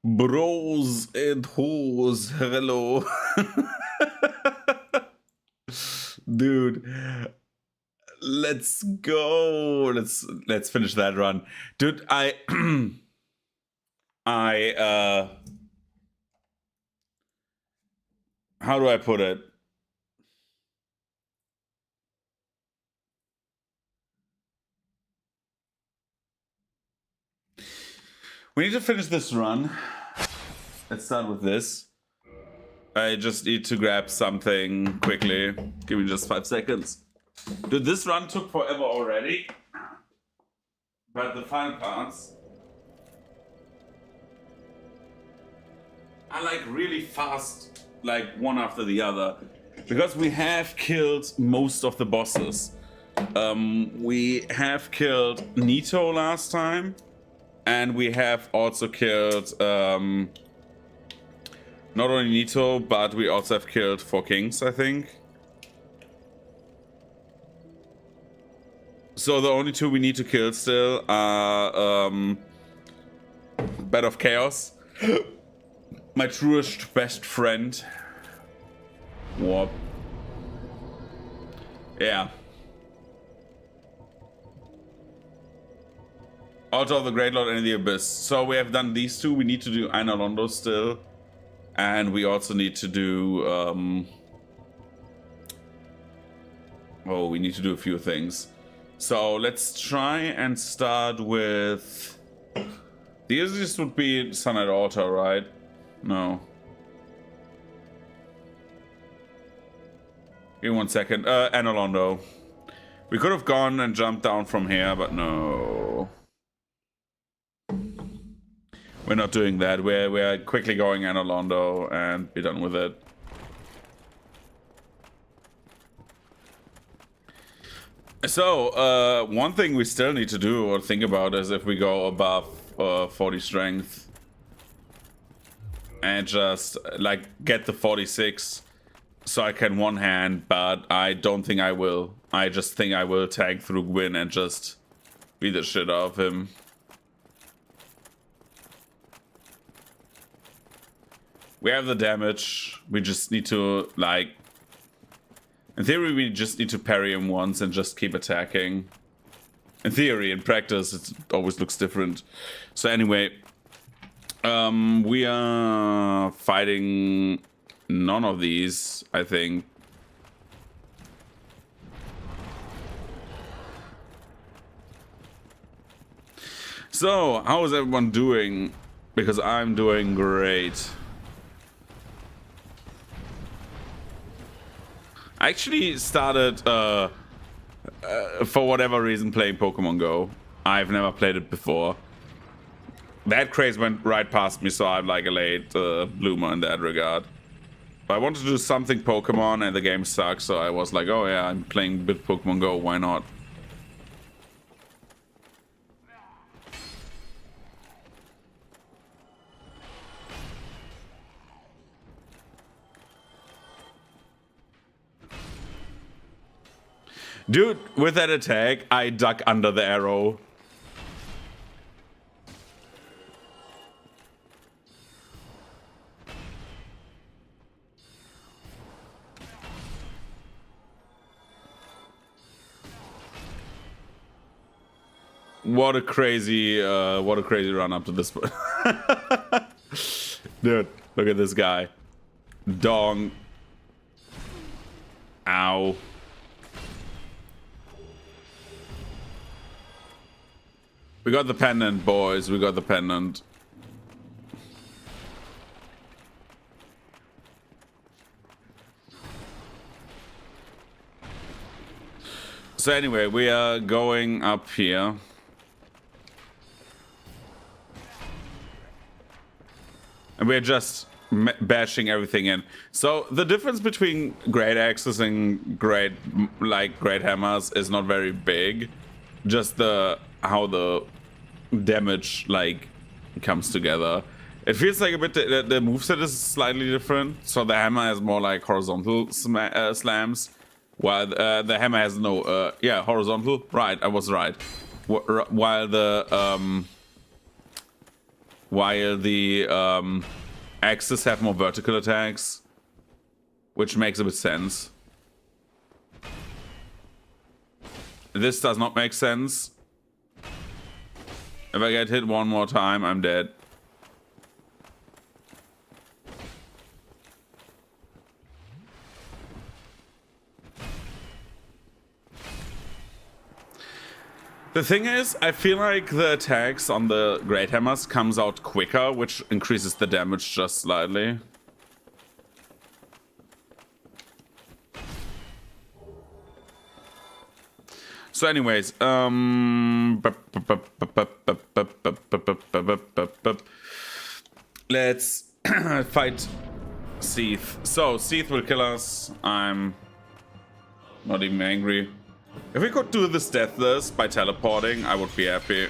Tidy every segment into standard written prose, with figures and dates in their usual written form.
Bros and hoes, hello. Dude, let's go. Let's finish that run. Dude, I how do I put it? We need to finish this run. Let's start with this. I just need to grab something quickly. Give me just 5 seconds. Dude, this run took forever already. But the final parts are like really fast, like one after the other. Because we have killed most of the bosses. We have killed Nito last time. And we have also killed not only Nito, but we also have killed 4 Kings, I think. So the only 2 we need to kill still are Bed of Chaos, my truest best friend. Warp. Yeah. Altar of the Great Lord and the Abyss. So we have done these 2. We need to do Einar Londo still. And we also need to do... oh, we need to do a few things. So let's try and start with... the easiest would be Sunlight Altar, right? No. Give me 1 second. Einar Londo. We could have gone and jumped down from here, but no. We're not doing that. We're quickly going Einar Londo and be done with it. So, one thing we still need to do or think about is if we go above 40 strength and just like get the 46 so I can one hand, but I don't think I will. I just think I will tank through Gwyn and just beat the shit out of him. We have the damage. We just need to, like... in theory, we just need to parry him once and just keep attacking. In theory, in practice, it always looks different. So anyway, we are fighting none of these, I think. So, how is everyone doing? Because I'm doing great. I actually started, for whatever reason, playing Pokemon Go. I've never played it before. That craze went right past me, so I'm like a late bloomer in that regard. But I wanted to do something Pokemon, and the game sucks, so I was like, oh yeah, I'm playing a bit Pokemon Go, why not? Dude, with that attack, I duck under the arrow. What a crazy run up to this point. Dude, look at this guy. Dong. Ow. We got the pendant, boys. We got the pendant. So anyway, we are going up here. And we're just bashing everything in. So the difference between Greataxes and great hammers is not very big. Just how the damage like comes together. It feels like a bit the moveset is slightly different. So the hammer has more like horizontal slams, while the hammer has no yeah, horizontal. Right, I was right. While the while the axes have more vertical attacks, which makes a bit sense. This does not make sense. If I get hit one more time, I'm dead. The thing is, I feel like the attacks on the Great Hammers comes out quicker, which increases the damage just slightly. So anyways, let's fight Seath. So Seath will kill us. I'm not even angry. If we could do this deathless by teleporting, I would be happy.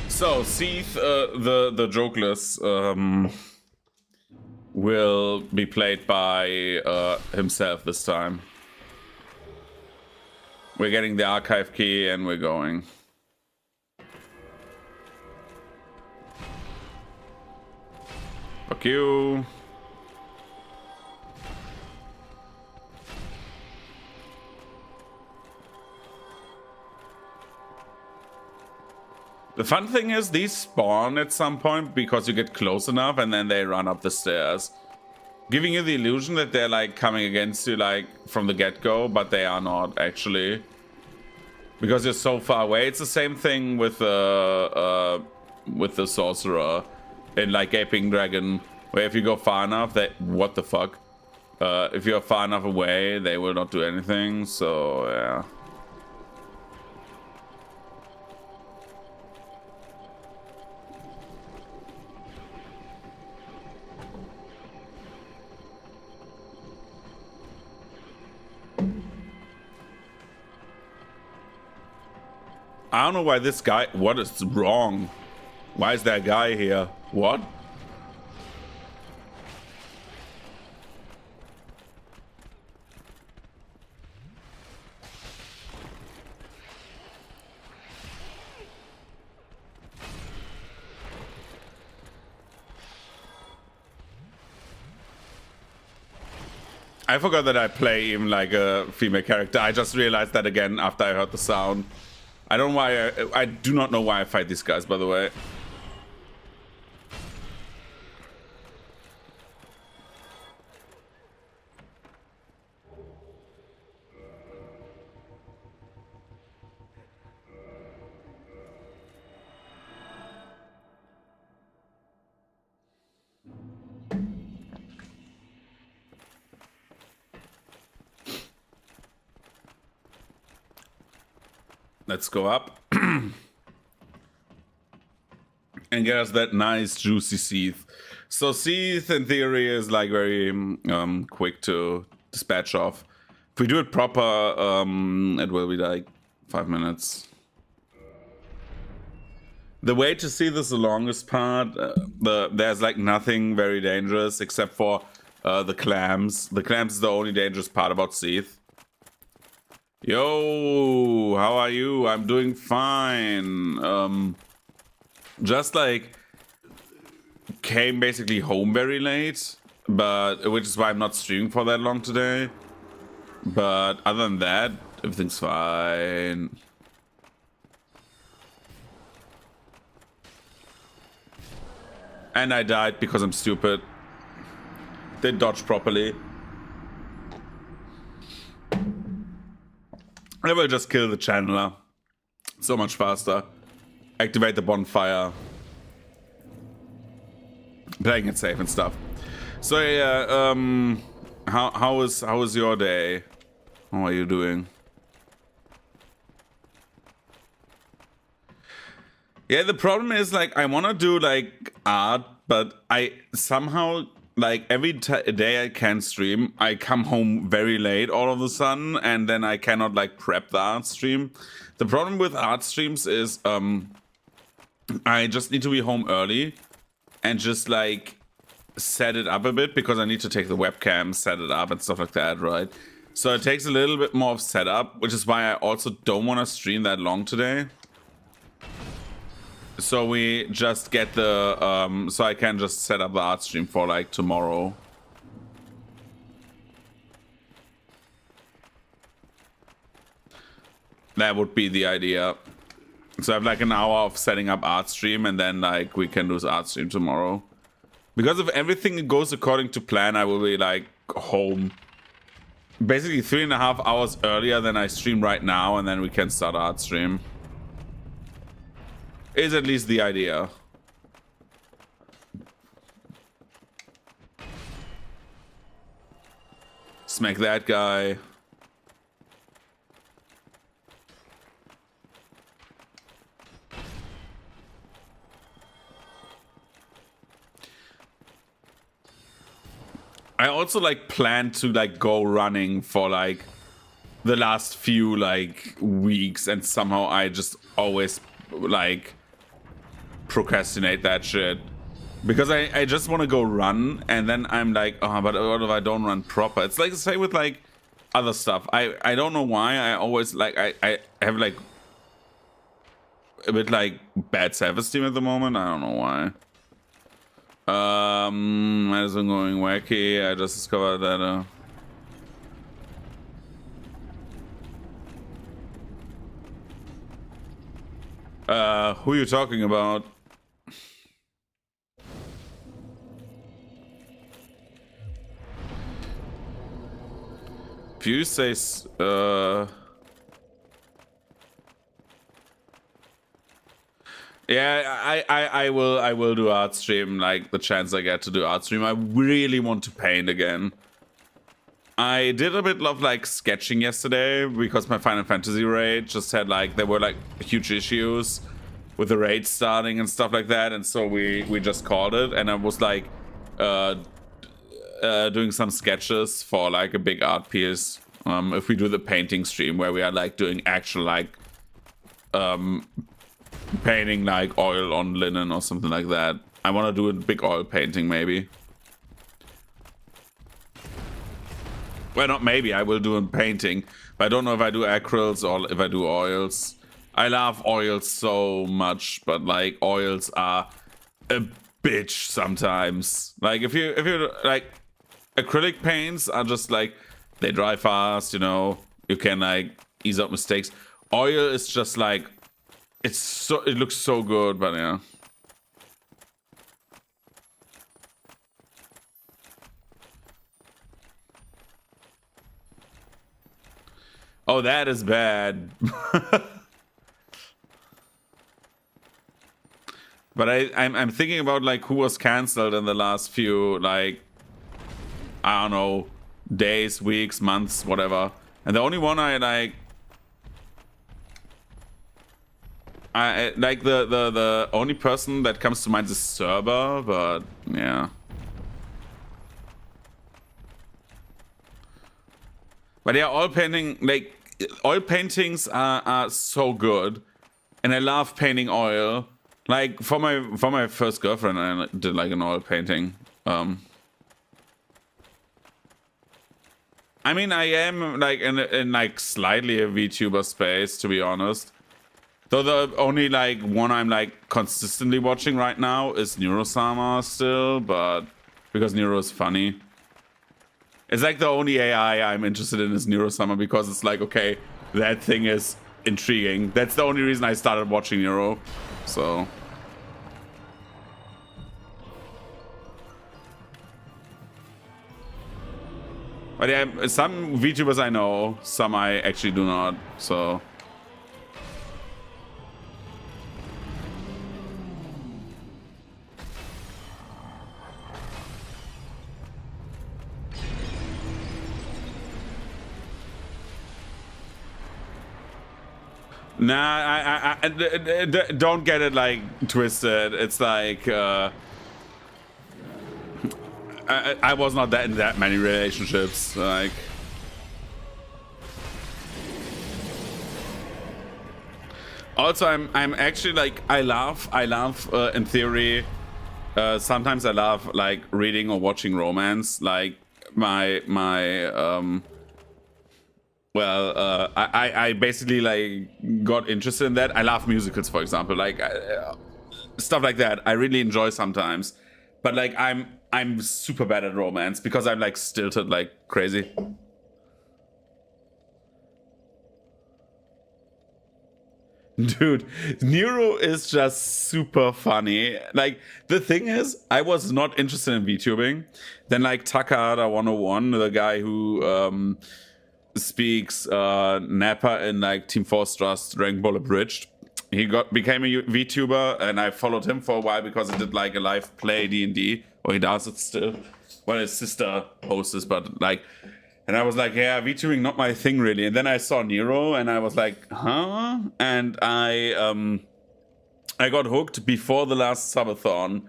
So Seath, the jokeless, will be played by himself this time. We're getting the archive key and we're going. Fuck you. The fun thing is these spawn at some point because you get close enough and then they run up the stairs, giving you the illusion that they're like coming against you like from the get-go, but they are not actually, because you're so far away. It's the same thing with the sorcerer in like Gaping Dragon, where if you go far enough, they what the fuck? If you're far enough away, they will not do anything. So yeah. I don't know why this guy... What is wrong? Why is that guy here? What? I forgot that I play even like a female character. I just realized that again after I heard the sound. I don't know why I do not know why I fight these guys, by the way. Let's go up and get us that nice juicy Seath. So Seath in theory is like very quick to dispatch off. If we do it proper, it will be like 5 minutes. The way to see this the longest part, there's like nothing very dangerous except for the clams. The clams is the only dangerous part about Seath. Yo, how are you? I'm doing fine. Just like came basically home very late, but which is why I'm not streaming for that long today. But other than that, everything's fine. And I died because I'm stupid. Didn't dodge properly. I will just kill the channeler. So much faster. Activate the bonfire. Playing it safe and stuff. So yeah, how was your day? How are you doing? Yeah, the problem is like I wanna do like art, but I somehow like every day I can stream, I come home very late all of a sudden, and then I cannot like prep the art stream. The problem with art streams is I just need to be home early and just like set it up a bit, because I need to take the webcam, set it up and stuff like that, right? So it takes a little bit more of setup, which is why I also don't want to stream that long today. So we just get the so I can just set up the art stream for like tomorrow. That would be the idea. So I have like an hour of setting up art stream, and then like we can do art stream tomorrow. Because if everything goes according to plan, I will be like home basically 3.5 hours earlier than I stream right now, and then we can start art stream. Is at least the idea. Smack that guy. I also like plan to like go running for like the last few like weeks, and somehow I just always like procrastinate that shit, because I just want to go run, and then I'm like, oh, but what if I don't run proper? It's like the same with like other stuff. I don't know why I always like I have like a bit like bad self-esteem at the moment. I don't know why. As I'm going wacky, I just discovered that who are you talking about? Fuse says yeah, I will do art stream, like the chance I get to do art stream. I really want to paint again. I did a bit of like sketching yesterday because my Final Fantasy raid just had like, there were like huge issues with the raid starting and stuff like that, and so we just called it, and I was like doing some sketches for like a big art piece. If we do the painting stream where we are like doing actual like painting like oil on linen or something like that. I want to do a big oil painting maybe. Well, not maybe, I will do a painting, but I don't know if I do acrylics or if I do oils. I love oils so much, but like oils are a bitch sometimes. Like if you like, acrylic paints are just like, they dry fast, you know, you can like ease up mistakes. Oil is just like, it looks so good, but yeah. Oh, that is bad. But I'm thinking about like who was cancelled in the last few, like, I don't know, days, weeks, months, whatever. And the only one I like, the only person that comes to mind is Serber, but yeah. But yeah, oil painting, like, oil paintings are so good, and I love painting oil. Like for my first girlfriend, I did like an oil painting. I mean, I am like in like slightly a VTuber space, to be honest. Though the only like one I'm like consistently watching right now is Neurosama still, but because Neuro is funny. It's like the only AI I'm interested in is Neurosama, because it's like, okay, that thing is intriguing. That's the only reason I started watching Neuro. So but yeah, some VTubers I know, some I actually do not, so. Nah, I don't get it like twisted. It's like I was not in that many relationships. Like, also, I'm actually like I love in theory. Sometimes I love like reading or watching romance. Like my I basically like got interested in that. I love musicals, for example, like stuff like that. I really enjoy sometimes, but like I'm super bad at romance because I'm like stilted like crazy. Dude, Nero is just super funny. Like, the thing is, I was not interested in VTubing. Then, like, Takahata 101, the guy who speaks Nappa in, like, Team Force Trust, Dragon Ball Abridged, he became a VTuber, and I followed him for a while because he did, like, a live play D&D, or he does it still. Well, his sister hosts this, but, like... And I was like, yeah, VTubing not my thing really. And then I saw Nero and I was like, huh? And I got hooked before the last subathon,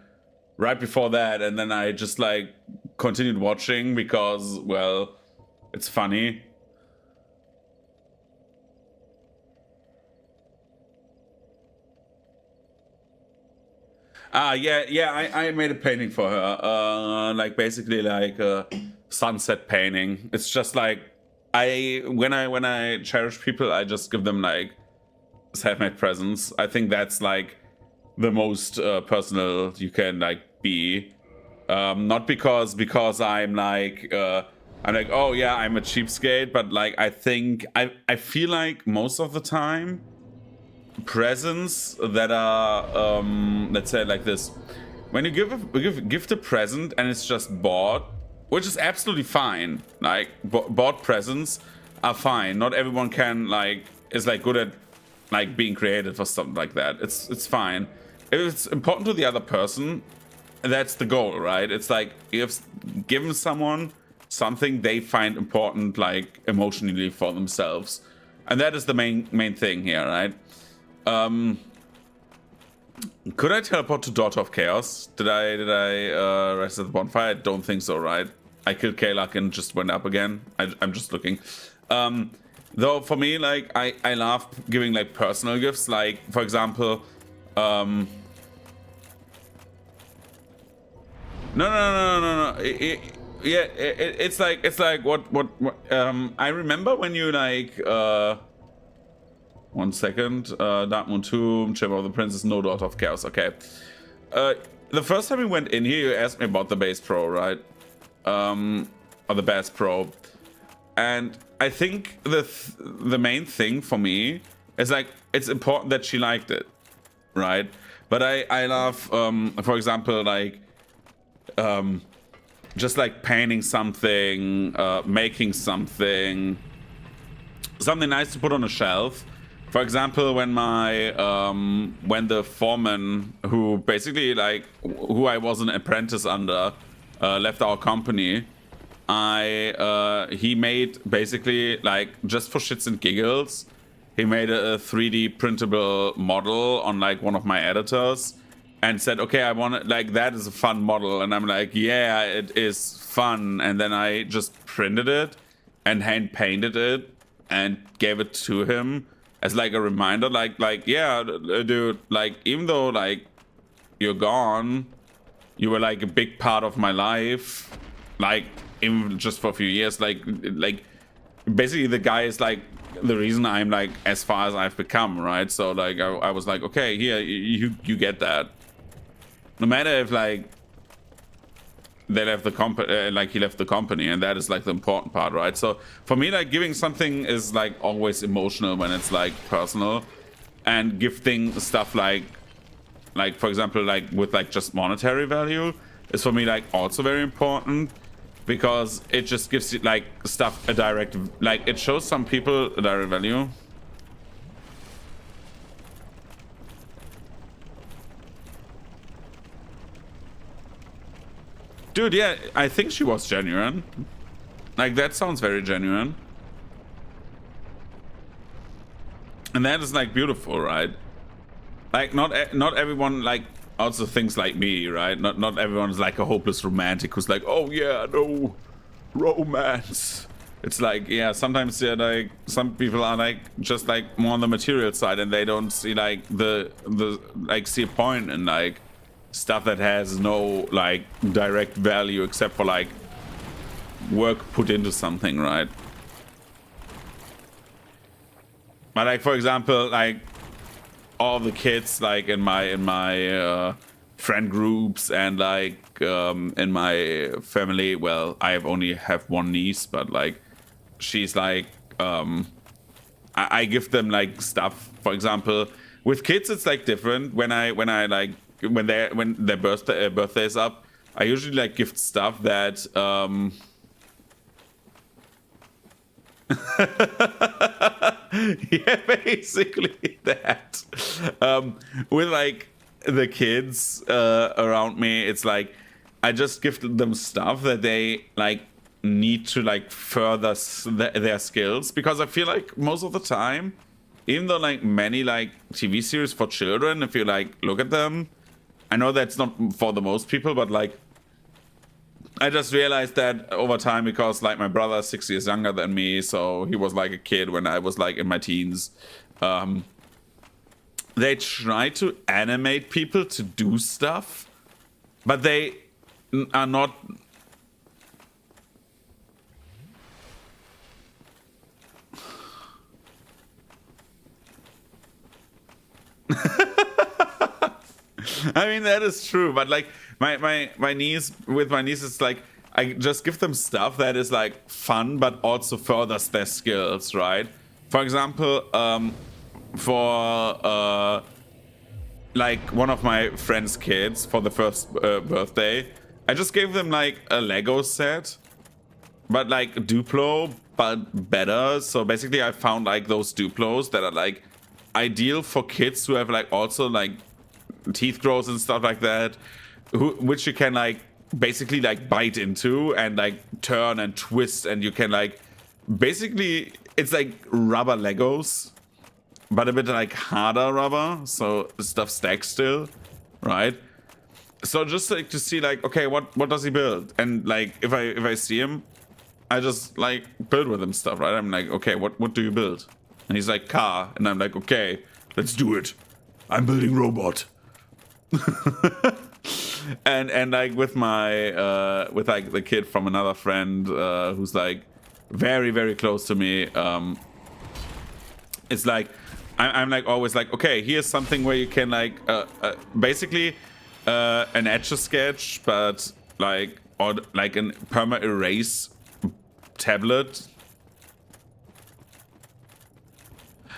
right before that, and then I just like continued watching because, well, it's funny. I made a painting for her. Like basically like sunset painting. It's just like when I cherish people, I just give them like self-made presents. I think that's like the most personal you can like be. Not because I'm like oh yeah, I'm a cheapskate, but like I think I feel like most of the time presents that are let's say like this, when you give the present and it's just bought, which is absolutely fine, like bought presents are fine. Not everyone can like is like good at like being creative or something like that. It's fine if it's important to the other person. That's the goal, right? It's like if given someone something they find important like emotionally for themselves, and that is the main thing here, right? Could I teleport to Daughter of Chaos? Did I rest at the bonfire? I don't think so, right? I killed Kalak and just went up again. I'm just looking. Though for me, like I love giving like personal gifts. Like for example, no. It's like what I remember when you like 1 second. Dark Moon Tomb, Chamber of the Princess, no Daughter of Chaos. Okay. The first time we went in here, you asked me about the Base Pro, right? Or the Bass Pro. And I think the main thing for me is like, it's important that she liked it, right? But I love, for example, like, just like painting something, making something nice to put on a shelf. For example, when when the foreman who basically like who I was an apprentice under left our company, he made basically like just for shits and giggles, he made a 3D printable model on like one of my editors and said, okay, I want it, like that is a fun model, and I'm like, yeah, it is fun. And then I just printed it and hand painted it and gave it to him as like a reminder, like yeah, dude, like even though like you're gone, you were like a big part of my life, like even just for a few years, like basically the guy is like the reason I'm like as far as I've become, right? So like I was like, okay, here you get that, no matter if like they left the company, like he left the company, and that is like the important part, right? So for me, like giving something is like always emotional when it's like personal, and gifting stuff like for example, like with like just monetary value is for me like also very important, because it just gives you like stuff a direct, like it shows some people a direct value. Dude, yeah, I think she was genuine. Like, that sounds very genuine. And that is, like, beautiful, right? Like, not everyone, like, also things like me, right? Not everyone's like a hopeless romantic who's like, oh yeah, no romance. It's like, yeah, sometimes they're like, some people are like just like more on the material side, and they don't see like the like see a point in like stuff that has no like direct value except for like work put into something, right? But like, for example, like all the kids like in my friend groups and like in my family, well, I only have one niece, but like she's like I give them like stuff. For example, with kids it's like different. When I like when their birthday is up, I usually like gift stuff that yeah, basically that. With like the kids around me, it's like I just give them stuff that they like need to like further their skills, because I feel like most of the time, even though like many like TV series for children, if you like look at them, I know that's not for the most people, but like I just realized that over time, because like my brother is 6 years younger than me, so he was like a kid when I was like in my teens. They try to animate people to do stuff, but they are not. I mean, that is true, but like my niece, with my niece, it's like I just give them stuff that is like fun but also furthers their skills, right? For example, for like one of my friend's kids for the first birthday, I just gave them like a Lego set, but like Duplo but better. So basically I found like those Duplos that are like ideal for kids who have like also like teeth growth and stuff like that, which you can like basically like bite into and like turn and twist, and you can like basically, it's like rubber Legos but a bit like harder rubber, so stuff stacks still, right? So just like to see like, okay, what does he build? And like if I see him, I just like build with him stuff, right? I'm like, okay, what do you build? And he's like, car. And I'm like, okay, let's do it. I'm building robot. and like with my with like the kid from another friend who's like very, very close to me, it's like I'm like always like, okay, here's something where you can like basically an etch a sketch, but like, or like an perma erase tablet.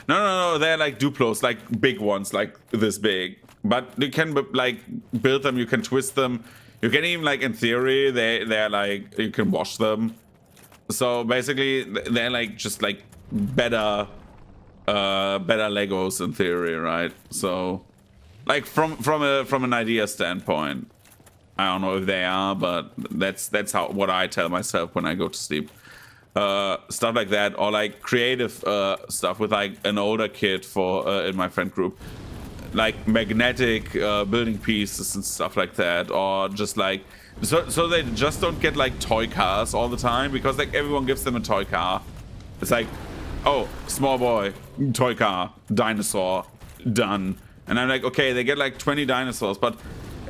No, they're like Duplos, like big ones, like this big. But you can like build them, you can twist them, you can even like in theory they're like you can wash them. So basically they're like just like better Legos in theory, right? So like from an idea standpoint, I don't know if they are, but that's how what I tell myself when I go to sleep. Stuff like that, or like creative stuff with like an older kid for in my friend group, like magnetic building pieces and stuff like that, or just like so they just don't get like toy cars all the time, because like everyone gives them a toy car. It's like, oh, small boy, toy car, dinosaur, done. And I'm like, okay, they get like 20 dinosaurs, but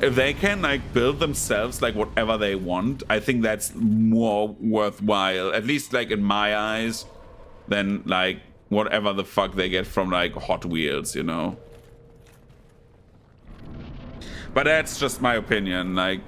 if they can like build themselves like whatever they want, I think that's more worthwhile, at least like in my eyes, than like whatever the fuck they get from like Hot Wheels, you know. But that's just my opinion, like.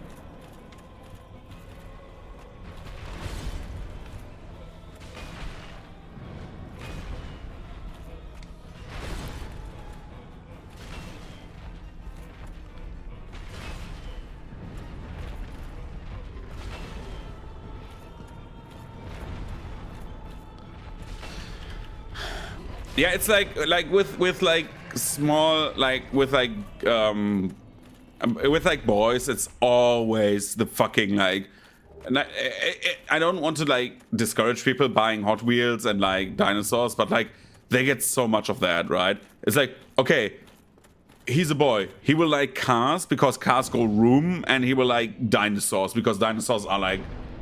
Yeah, it's like with like small, like with like boys, it's always the fucking like, and I don't want to like discourage people buying Hot Wheels and like dinosaurs, but like they get so much of that, right? It's like, okay, he's a boy. He will like cars because cars go room, and he will like dinosaurs because dinosaurs are like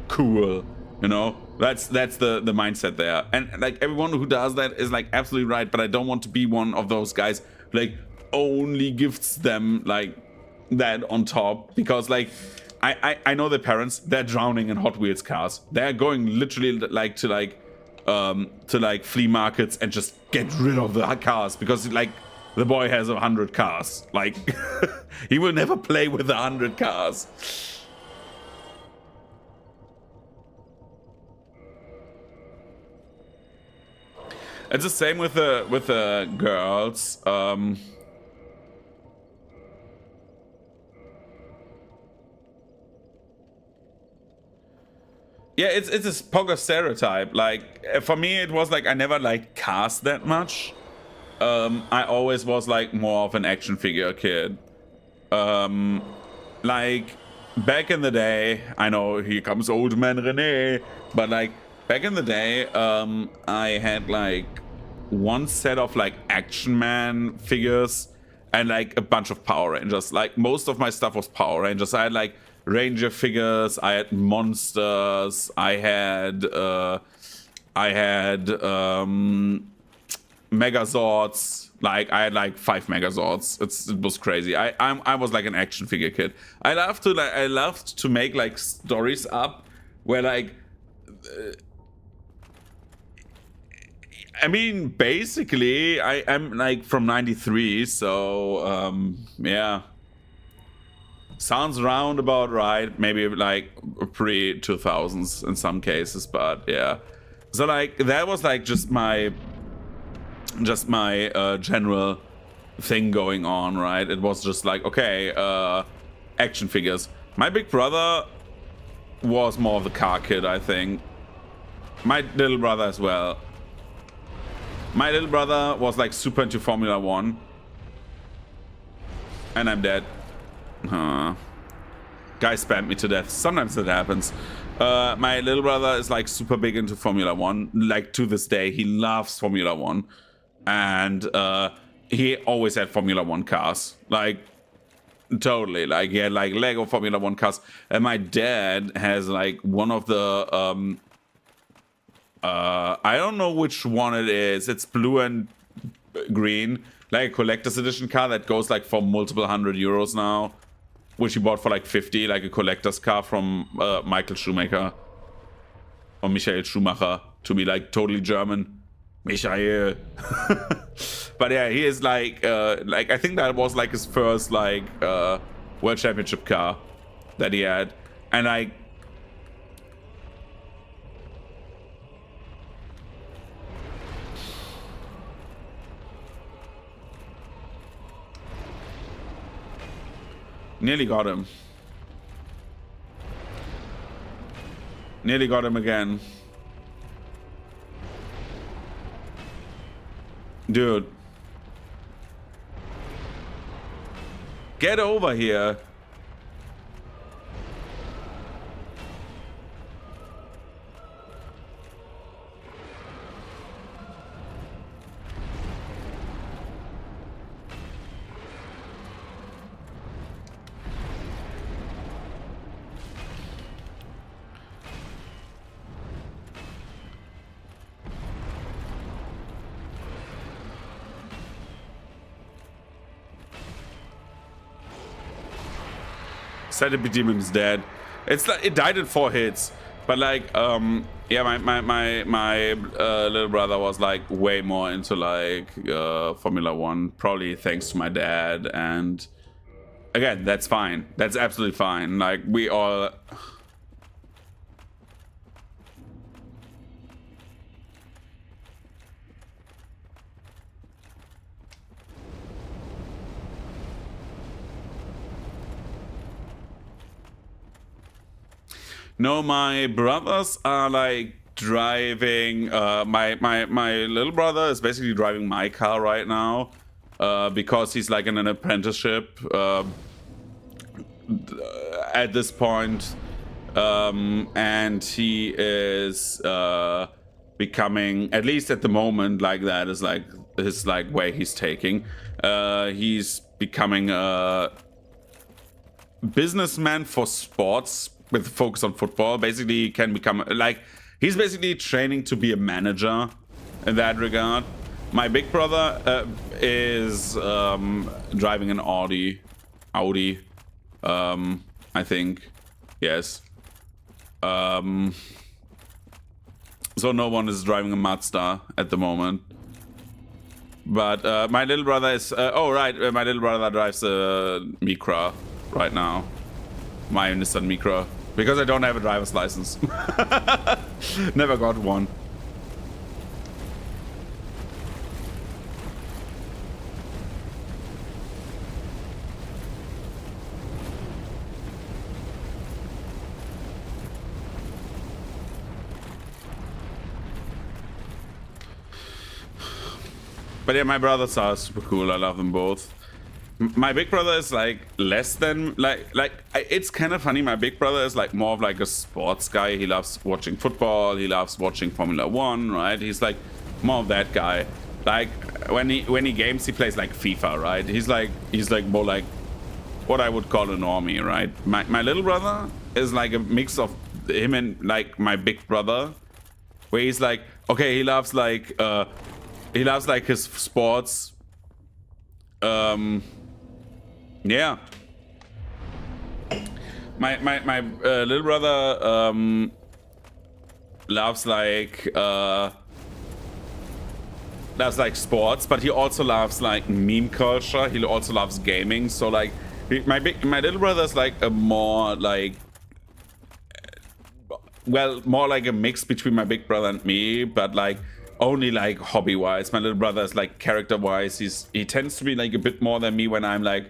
cool. You know, that's the mindset there. And like everyone who does that is like absolutely right. But I don't want to be one of those guys who, like, only gifts them like that on top, because like I know their parents. They're drowning in Hot Wheels cars. They're going literally like to like flea markets and just get rid of the cars because like the boy has 100 cars. Like he will never play with 100 cars. It's the same with the girls. Yeah, it's a poker stereotype. Like for me, it was like I never liked cars that much. I always was like more of an action figure kid. Like back in the day, I know here comes old man René, but like back in the day, I had like one set of like Action Man figures and like a bunch of Power Rangers. Like most of my stuff was Power Rangers. I had like Ranger figures, I had monsters, I had Megazords. Like I had like 5 Megazords. It was crazy. I was like an action figure kid. I loved to make like stories up where like I mean, basically, I'm like from '93, so yeah, sounds roundabout right. Maybe like pre 2000s in some cases, but yeah. So like that was like just my general thing going on, right? It was just like, okay, action figures. My big brother was more of the car kid, I think. My little brother as well. My little brother was like super into Formula 1. And I'm dead. Guy spammed me to death. Sometimes it happens. My little brother is like super big into Formula 1. Like to this day, he loves Formula 1. And he always had Formula 1 cars. Like, totally. Like, he had like Lego Formula 1 cars. And my dad has like one of the... I don't know which one it is. It's blue and green, like a collector's edition car that goes like for multiple €100 now, which he bought for like 50, like a collector's car from Michael Schumacher or Michael Schumacher, to be like totally German. Michael. But yeah, he is like I think that was like his first like world championship car that he had, and like. Nearly got him. Nearly got him again. Dude. Get over here. Centipede Demon is dead. It's like it died in 4 hits, but like yeah, my little brother was like way more into like Formula 1, probably thanks to my dad, and again, that's fine. That's absolutely fine. Like we all. No, my brothers are like driving. My little brother is basically driving my car right now because he's like in an apprenticeship at this point, and he is becoming, at least at the moment, like that is like his like way he's taking. He's becoming a businessman for sports with focus on football. Basically, he can become like he's basically training to be a manager in that regard. My big brother is driving an Audi, I think, yes. So no one is driving a Mazda at the moment. But my little brother is... oh, right. My little brother drives a Micra right now. My Nissan Micra. Because I don't have a driver's license. Never got one. But yeah, my brothers are super cool. I love them both. My big brother is like less than it's kind of funny. My big brother is like more of like a sports guy. He loves watching football. He loves watching Formula One, right? He's like more of that guy. Like when he games, he plays like FIFA, right? He's like more like what I would call a normie, right? My little brother is like a mix of him and like my big brother, where he's like, okay, he loves like his sports. Yeah. My little brother loves like sports, but he also loves like meme culture. He also loves gaming. So like my little brother is like a more like more like a mix between my big brother and me, but like only like hobby wise. My little brother is like character wise, he tends to be like a bit more than me when I'm like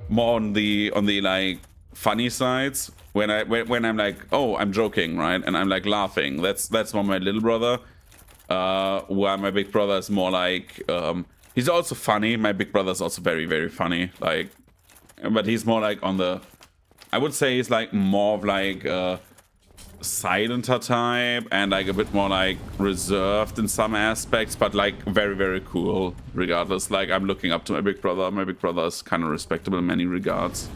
more on the like funny sides, when I'm like, oh, I'm joking, right, and I'm like laughing. That's more my little brother. While my big brother is more like he's also funny. My big brother is also very, very funny, like, but he's more like on the, I would say he's like more of like silenter type and like a bit more like reserved in some aspects, but like very, very cool regardless. Like I'm looking up to my big brother. My big brother is kind of respectable in many regards.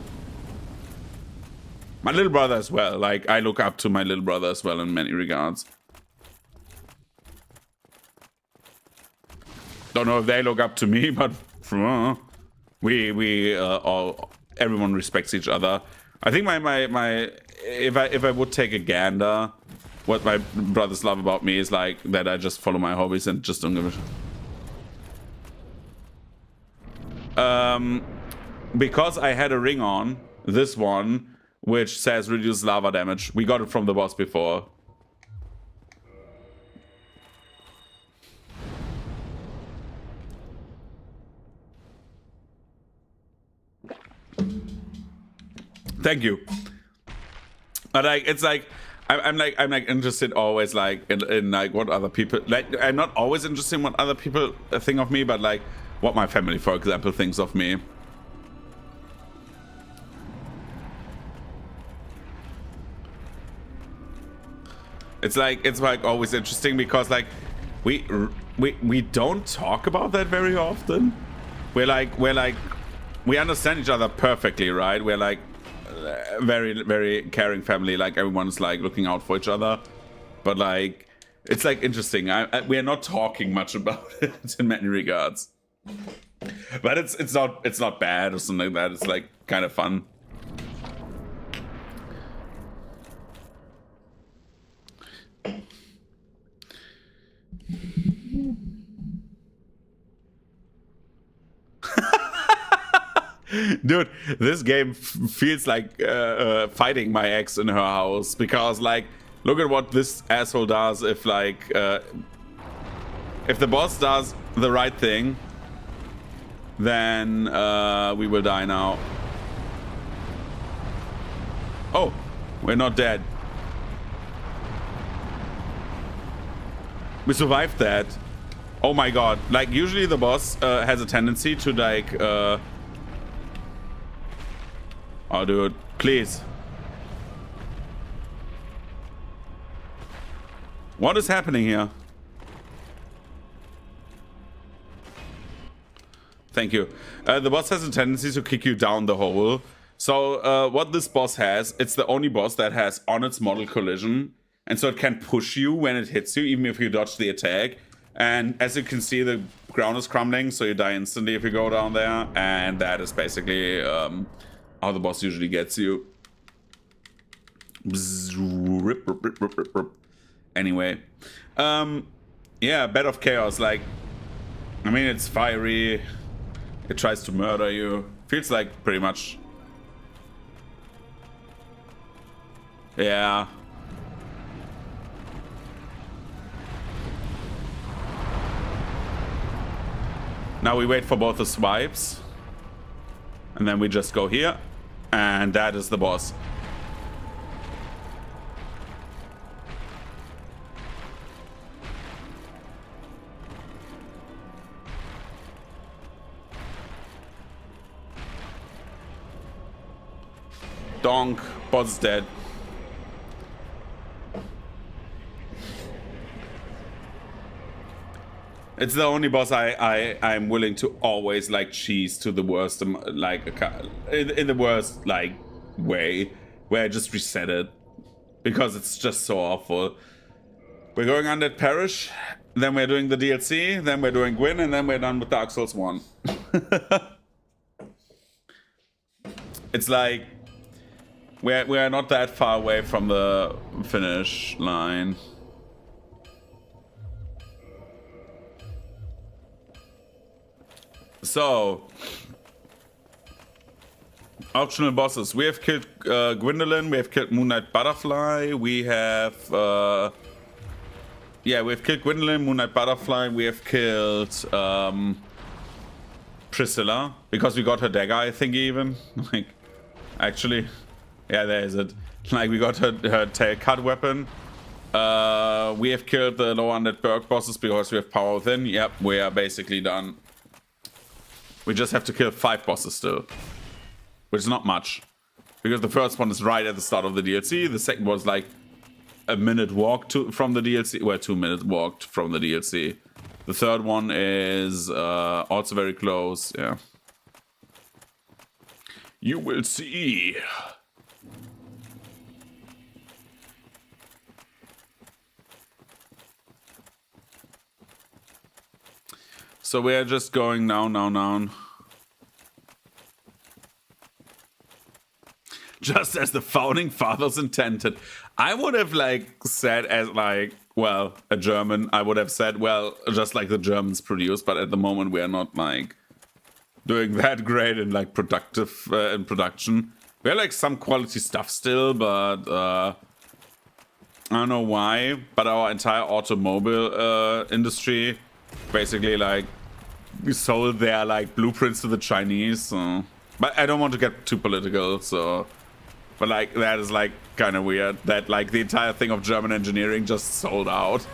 My little brother as well. Like I look up to my little brother as well in many regards. Don't know if they look up to me, but we all, everyone respects each other. I think my if I would take a gander, what my brothers love about me is like that I just follow my hobbies and just don't give a because I had a ring on, this one, which says reduce lava damage. We got it from the boss before. Thank you. But like it's like I'm like interested always like in like what other people like. I'm not always interested in what other people think of me, but like what my family, for example, thinks of me. It's like always interesting because like we don't talk about that very often. We're like we understand each other perfectly, right? We're like very, very caring family. Like everyone's like looking out for each other, but like it's like interesting. We are not talking much about it in many regards, but it's not bad or something like that. It's like kind of fun. Dude, this game feels like fighting my ex in her house, because like look at what this asshole does. If like if the boss does the right thing, then we will die now. Oh, we're not dead. We survived that. Oh my god. Like usually the boss has a tendency to like oh, dude, please. What is happening here? Thank you. The boss has a tendency to kick you down the hole. So what this boss has, it's the only boss that has on its model collision. And so it can push you when it hits you, even if you dodge the attack. And as you can see, the ground is crumbling, so you die instantly if you go down there. And that is basically how the boss usually gets you. Anyway. Yeah, Bed of Chaos. Like, I mean, it's fiery. It tries to murder you. Feels like pretty much... Yeah. Now we wait for both the swipes. And then we just go here. And that is the boss. Donk. Boss is dead. It's the only boss I'm willing to always like cheese to the worst, like in the worst like way, where I just reset it because it's just so awful. We're going Undead Parish, then we're doing the DLC, then we're doing Gwyn, and then we're done with Dark Souls 1. It's like we're not that far away from the finish line. So, optional bosses. We have killed Gwendolyn, we have killed Moonlight Butterfly, we have... yeah, we have killed Gwendolyn, Moonlight Butterfly, we have killed Priscilla, because we got her dagger, I think, even. Like, actually, yeah, there is it. Like, we got her tail cut weapon. We have killed the low undead Berg bosses because we have power within. Yep, we are basically done. We just have to kill 5 bosses still, which is not much, because the first one is right at the start of the DLC. The second was like a minute walk from the DLC, well, 2 minutes walked from the DLC. The third one is also very close. Yeah, you will see. So we are just going down. Just as the founding fathers intended. I would have like said as like, well, a German, I would have said, well, just like the Germans produce, but at the moment we are not like doing that great in like in production. We have like some quality stuff still, but I don't know why, but our entire automobile industry basically like we sold their like blueprints to the Chinese, so. But I don't want to get too political, so, but like that is like kind of weird that like the entire thing of German engineering just sold out.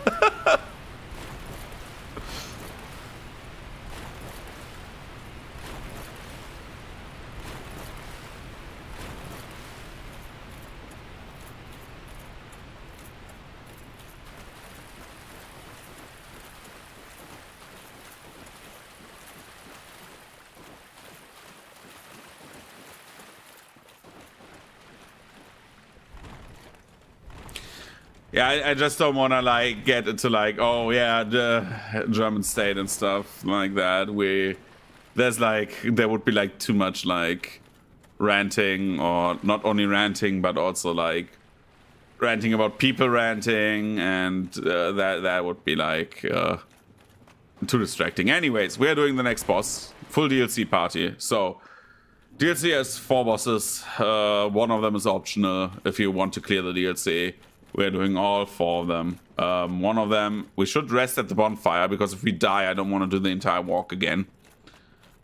Yeah, I just don't want to like get into like, oh yeah, the German state and stuff like that. There would be like too much like ranting, or not only ranting but also like ranting about people ranting, and that would be like too distracting. Anyways, we are doing the next boss, full DLC party. So DLC has 4 bosses. One of them is optional if you want to clear the DLC. We're doing all 4 of them. One of them, we should rest at the bonfire, because if we die, I don't want to do the entire walk again.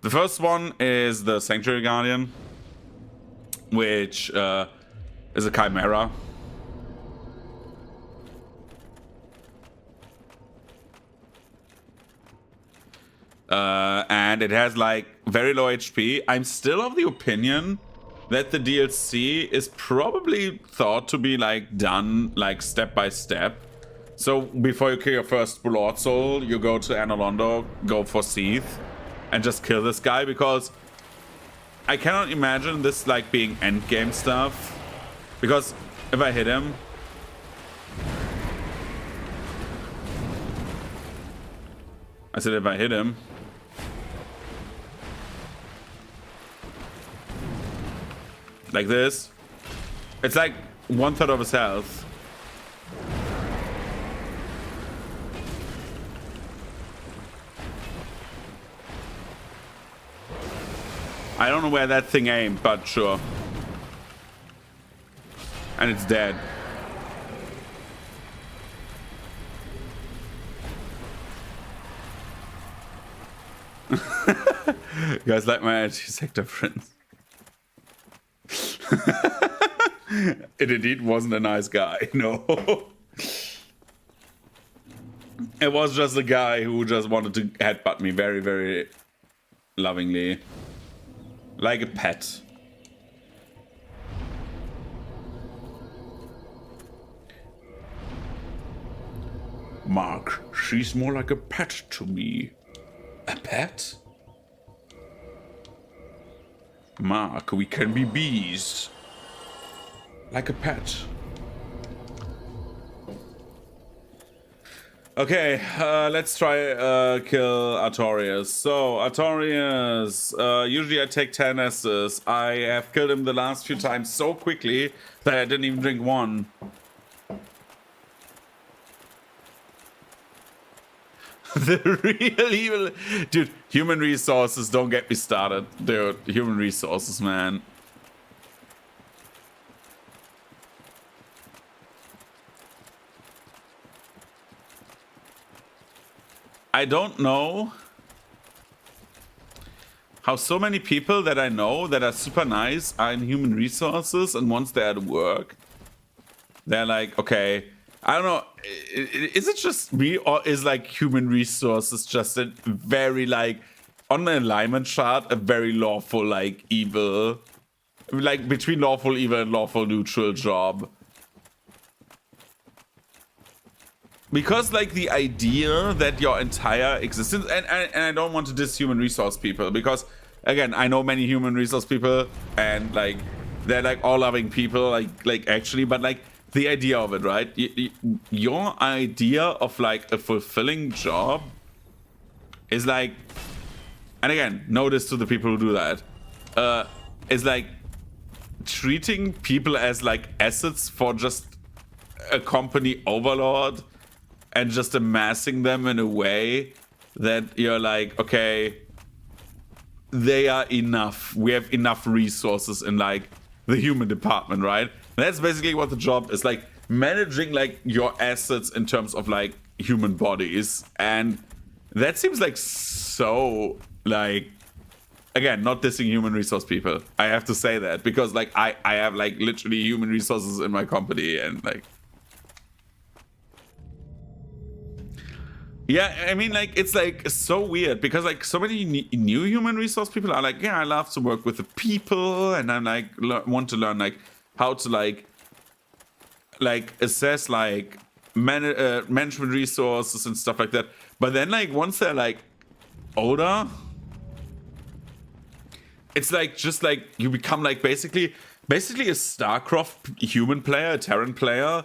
The first one is the Sanctuary Guardian, which is a chimera. And it has like very low HP. I'm still of the opinion that the DLC is probably thought to be like done like step by step. So before you kill your first Blood Soul, you go to Anolondo, go for Seath, and just kill this guy, because I cannot imagine this like being endgame stuff. Because if I hit him, I said if I hit him, like this, it's like 1/3 of his health. I don't know where that thing aimed, but sure. And it's dead. You guys like my anti-sector friends? It indeed wasn't a nice guy, no. It was just a guy who just wanted to headbutt me very, very lovingly. Like a pet. Mark, she's more like a pet to me. A pet? Mark, we can be bees. Like a pet. Okay, let's try kill Artorias. So, Artorias, usually I take 10 S's. I have killed him the last few times so quickly that I didn't even drink one. The real evil... Dude, human resources, don't get me started. Dude, human resources, man. I don't know how so many people that I know that are super nice are in human resources, and once they're at work, they're like, okay, I don't know, is it just me, or is like human resources just a very like, on the alignment chart, a very lawful like evil, like between lawful evil and lawful neutral job? Because, like, the idea that your entire existence... And I don't want to diss human resource people. Because, again, I know many human resource people. And, like, they're, like, all loving people. Like actually. But, like, the idea of it, right? Your idea of, like, a fulfilling job is, like... And, again, notice to the people who do that. Is, like, treating people as, like, assets for just a company overlord... And just amassing them in a way that you're like, okay, they are enough. We have enough resources in like the human department, right? And that's basically what the job is, like managing like your assets in terms of like human bodies. And that seems like so like, again, not dissing human resource people. I have to say that because like I have like literally human resources in my company and like, yeah, I mean, like, it's, like, so weird because, like, so many new human resource people are like, yeah, I love to work with the people, and I'm, like, want to learn, like, how to, like assess, like, management resources and stuff like that. But then, like, once they're, like, older, it's, like, just, like, you become, like, basically a StarCraft human player, a Terran player,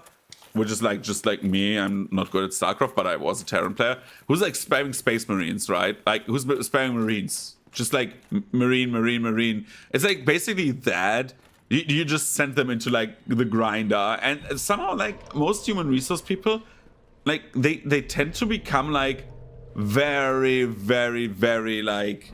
which is like just like me. I'm not good at StarCraft, but I was a Terran player who's like spamming Space Marines, right? Like who's spamming Marines, just like Marine. It's like basically that. You just send them into like the grinder, and somehow like most human resource people, like they tend to become like very like.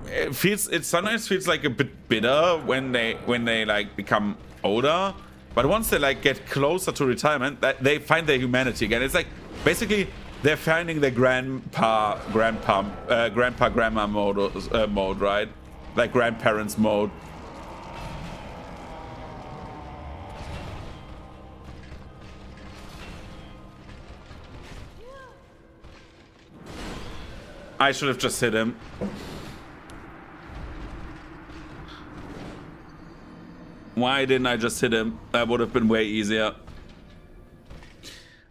It sometimes feels like a bit bitter when they like become older. But once they like get closer to retirement, they find their humanity again. It's like basically they're finding their grandpa grandma mode, right? Like grandparents mode. I should have just hit him. Why didn't I just hit him? That would have been way easier.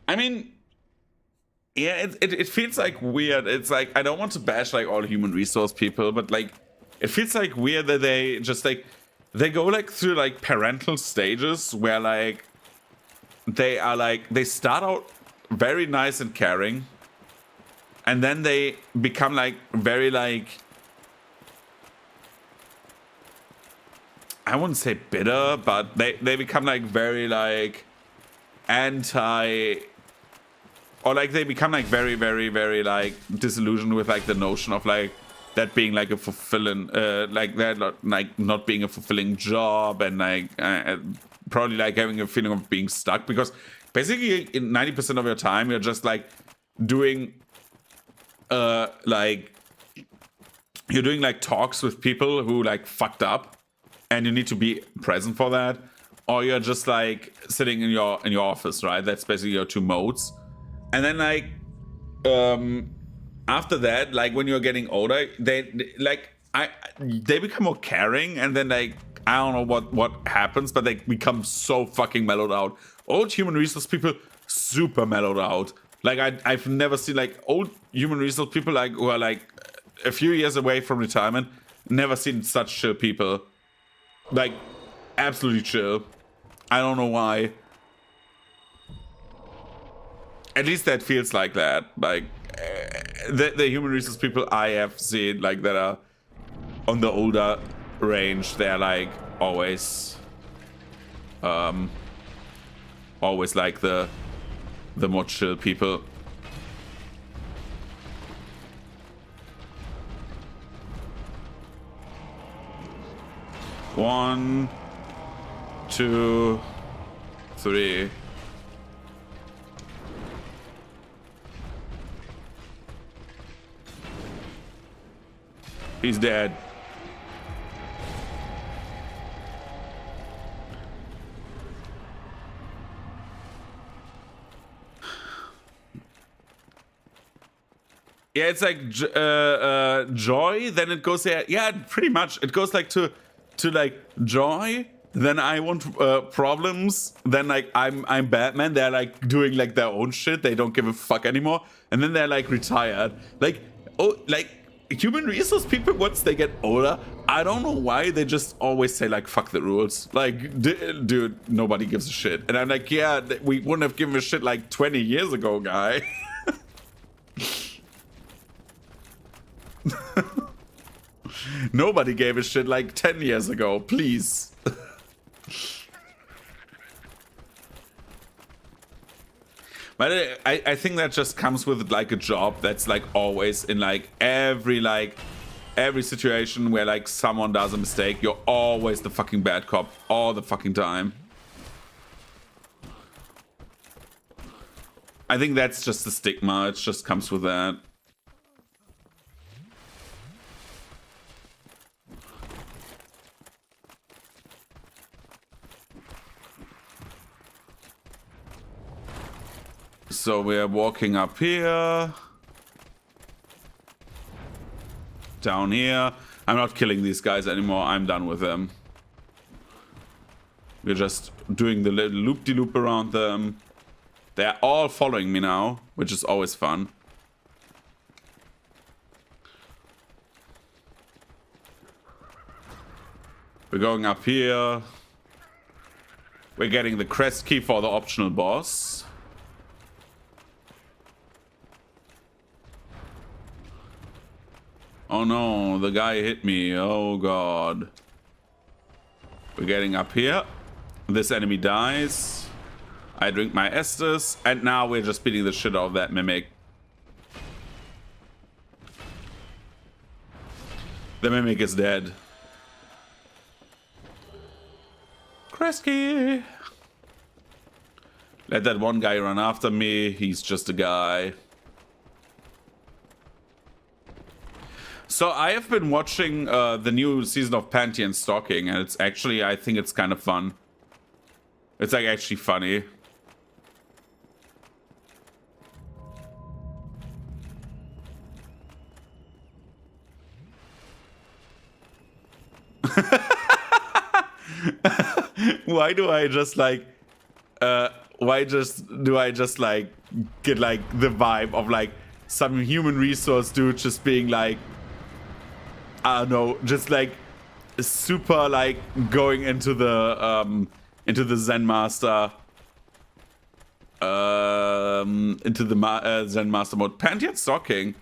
I mean, Yeah, it feels like weird. It's like, I don't want to bash like all human resource people, but like it feels like weird that they just like they go like through like parental stages where like they are like they start out very nice and caring, and then they become like very like, I wouldn't say bitter, but they become like very like anti, or like they become like very very very like disillusioned with like the notion of like that being like a fulfilling like that not being a fulfilling job, and like probably like having a feeling of being stuck, because basically in 90% of your time you're just like doing like you're doing like talks with people who like fucked up, and you need to be present for that, or you're just like sitting in your office, right? That's basically your two modes. And then like after that, like when you're getting older, they become more caring, and then like I don't know what happens, but they become so fucking mellowed out. Old human resource people super mellowed out. Like I've never seen like old human resource people like who are like a few years away from retirement. Never seen such chill people. Like absolutely chill. I don't know why. At least that feels like that. Like the human resource people I have seen like that are on the older range, they're like always like the more chill people. One, two, three. He's dead. Yeah, it's like joy. Then it goes there. Yeah, pretty much. It goes like to like joy. Then I want problems. Then like I'm Batman. They're like doing like their own shit. They don't give a fuck anymore. And then they're like retired. Like human resource people, once they get older, I don't know why they just always say like fuck the rules. Like dude, nobody gives a shit. And I'm like, yeah, we wouldn't have given a shit like 20 years ago, guy. Nobody gave a shit like 10 years ago, please. But I think that just comes with like a job that's like always in like every situation where like someone does a mistake, you're always the fucking bad cop all the fucking time. I think that's just the stigma. It just comes with that. So we're walking up here. Down here. I'm not killing these guys anymore. I'm done with them. We're just doing the little loop-de-loop around them. They're all following me now, which is always fun. We're going up here. We're getting the crest key for the optional boss. Oh no, the guy hit me. Oh god. We're getting up here. This enemy dies. I drink my Estus. And now we're just beating the shit out of that mimic. The mimic is dead. Kresky! Let that one guy run after me. He's just a guy. So I have been watching the new season of Pantheon Stalking, and it's actually, I think it's kind of fun. It's like actually funny. Why do I just like do I just like get like the vibe of like some human resource dude just being like, I don't know, just like super like going into the Zen Master Zen Master mode. Pantheon stocking,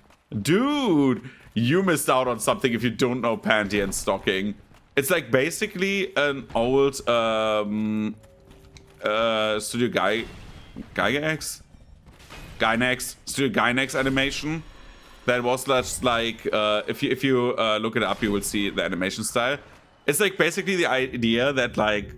dude, you missed out on something if you don't know Pantheon stocking. It's like basically an old Studio Studio Gynax animation that was just like if you look it up, you will see the animation style. It's like basically the idea that like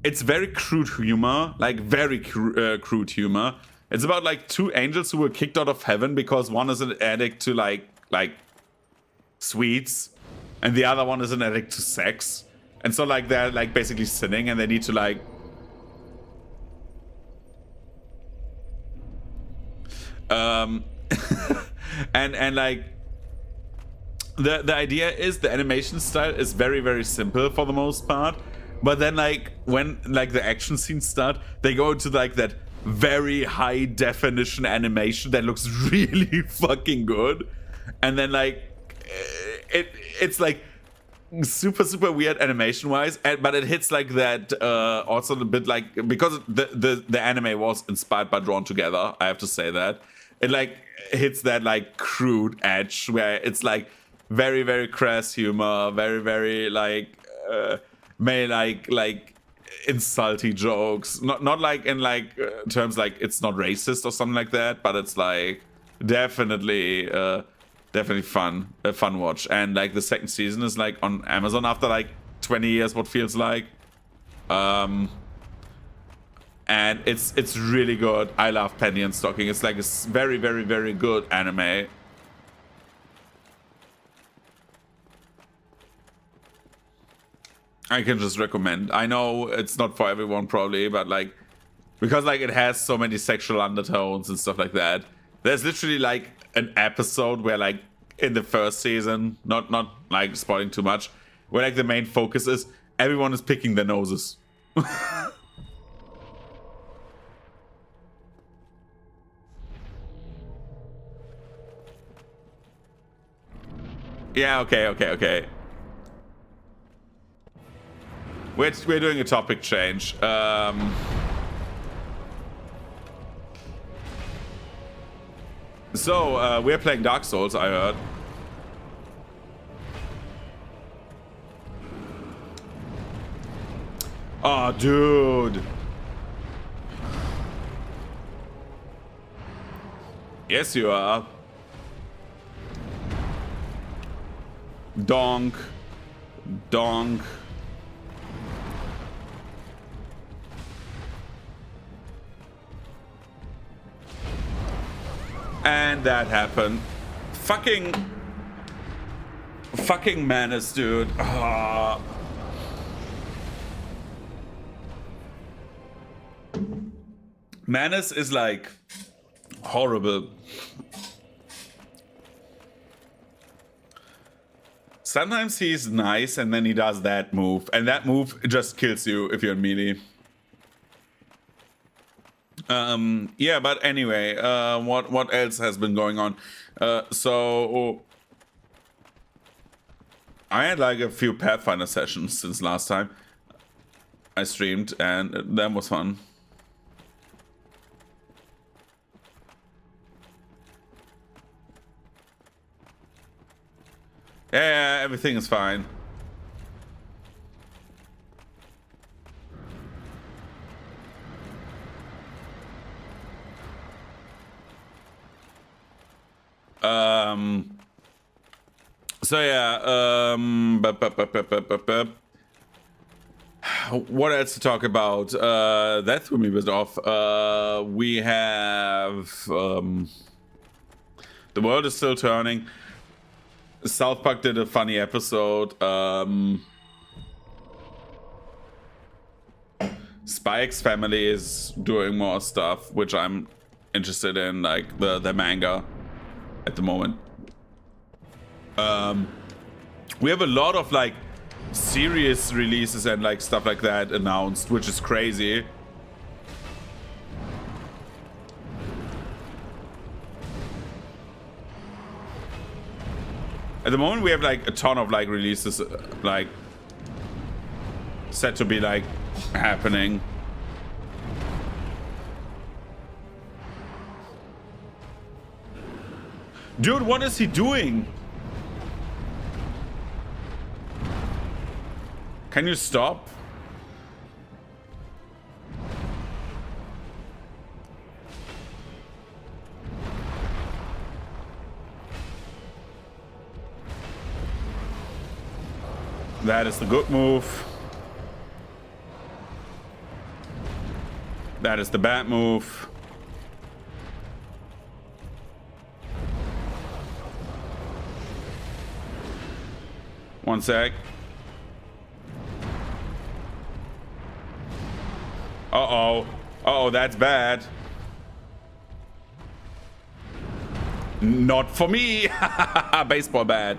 it's very crude humor, like very crude humor. It's about like two angels who were kicked out of heaven because one is an addict to like sweets, and the other one is an addict to sex. And so like they're like basically sinning, and they need to like and like the idea is the animation style is very, very simple for the most part, but then like when like the action scenes start, they go into like that very high definition animation that looks really fucking good, and then like it's like super weird animation wise, but it hits like that also a bit like, because the anime was inspired by Drawn Together, I have to say that it like hits that like crude edge where it's like very, very crass humor, very like like insulty jokes, not like in like terms like it's not racist or something like that, but it's like definitely fun, a fun watch. And like the second season is like on Amazon after like 20 years, what feels like, and it's really good. I love Pantheon stocking. It's like a very, very good anime. I can just recommend. I know it's not for everyone probably, but like, because like it has so many sexual undertones and stuff like that. There's literally like an episode where like in the first season, not like spoiling too much, where like the main focus is everyone is picking their noses. Yeah, okay. We're doing a topic change. So we're playing Dark Souls, I heard. Oh, dude. Yes, you are. Donk. And that happened. Fucking Menace, dude. Oh. Menace is like horrible. Sometimes he's nice and then he does that move, and that move just kills you if you're in melee. Yeah, but anyway, what else has been going on? So I had like a few Pathfinder sessions since last time I streamed, and that was fun. Yeah, everything is fine. So yeah, what else to talk about? That threw me a bit off. We have the world is still turning. South Park did a funny episode. Spike's family is doing more stuff, which I'm interested in, like the manga at the moment. We have a lot of like serious releases and like stuff like that announced, which is crazy. the moment we have like a ton of like releases like set to be like happening. Dude, what is he doing? Can you stop? That is the good move. That is the bad move. One sec. Uh-oh. Uh-oh, that's bad. Not for me. Baseball bat.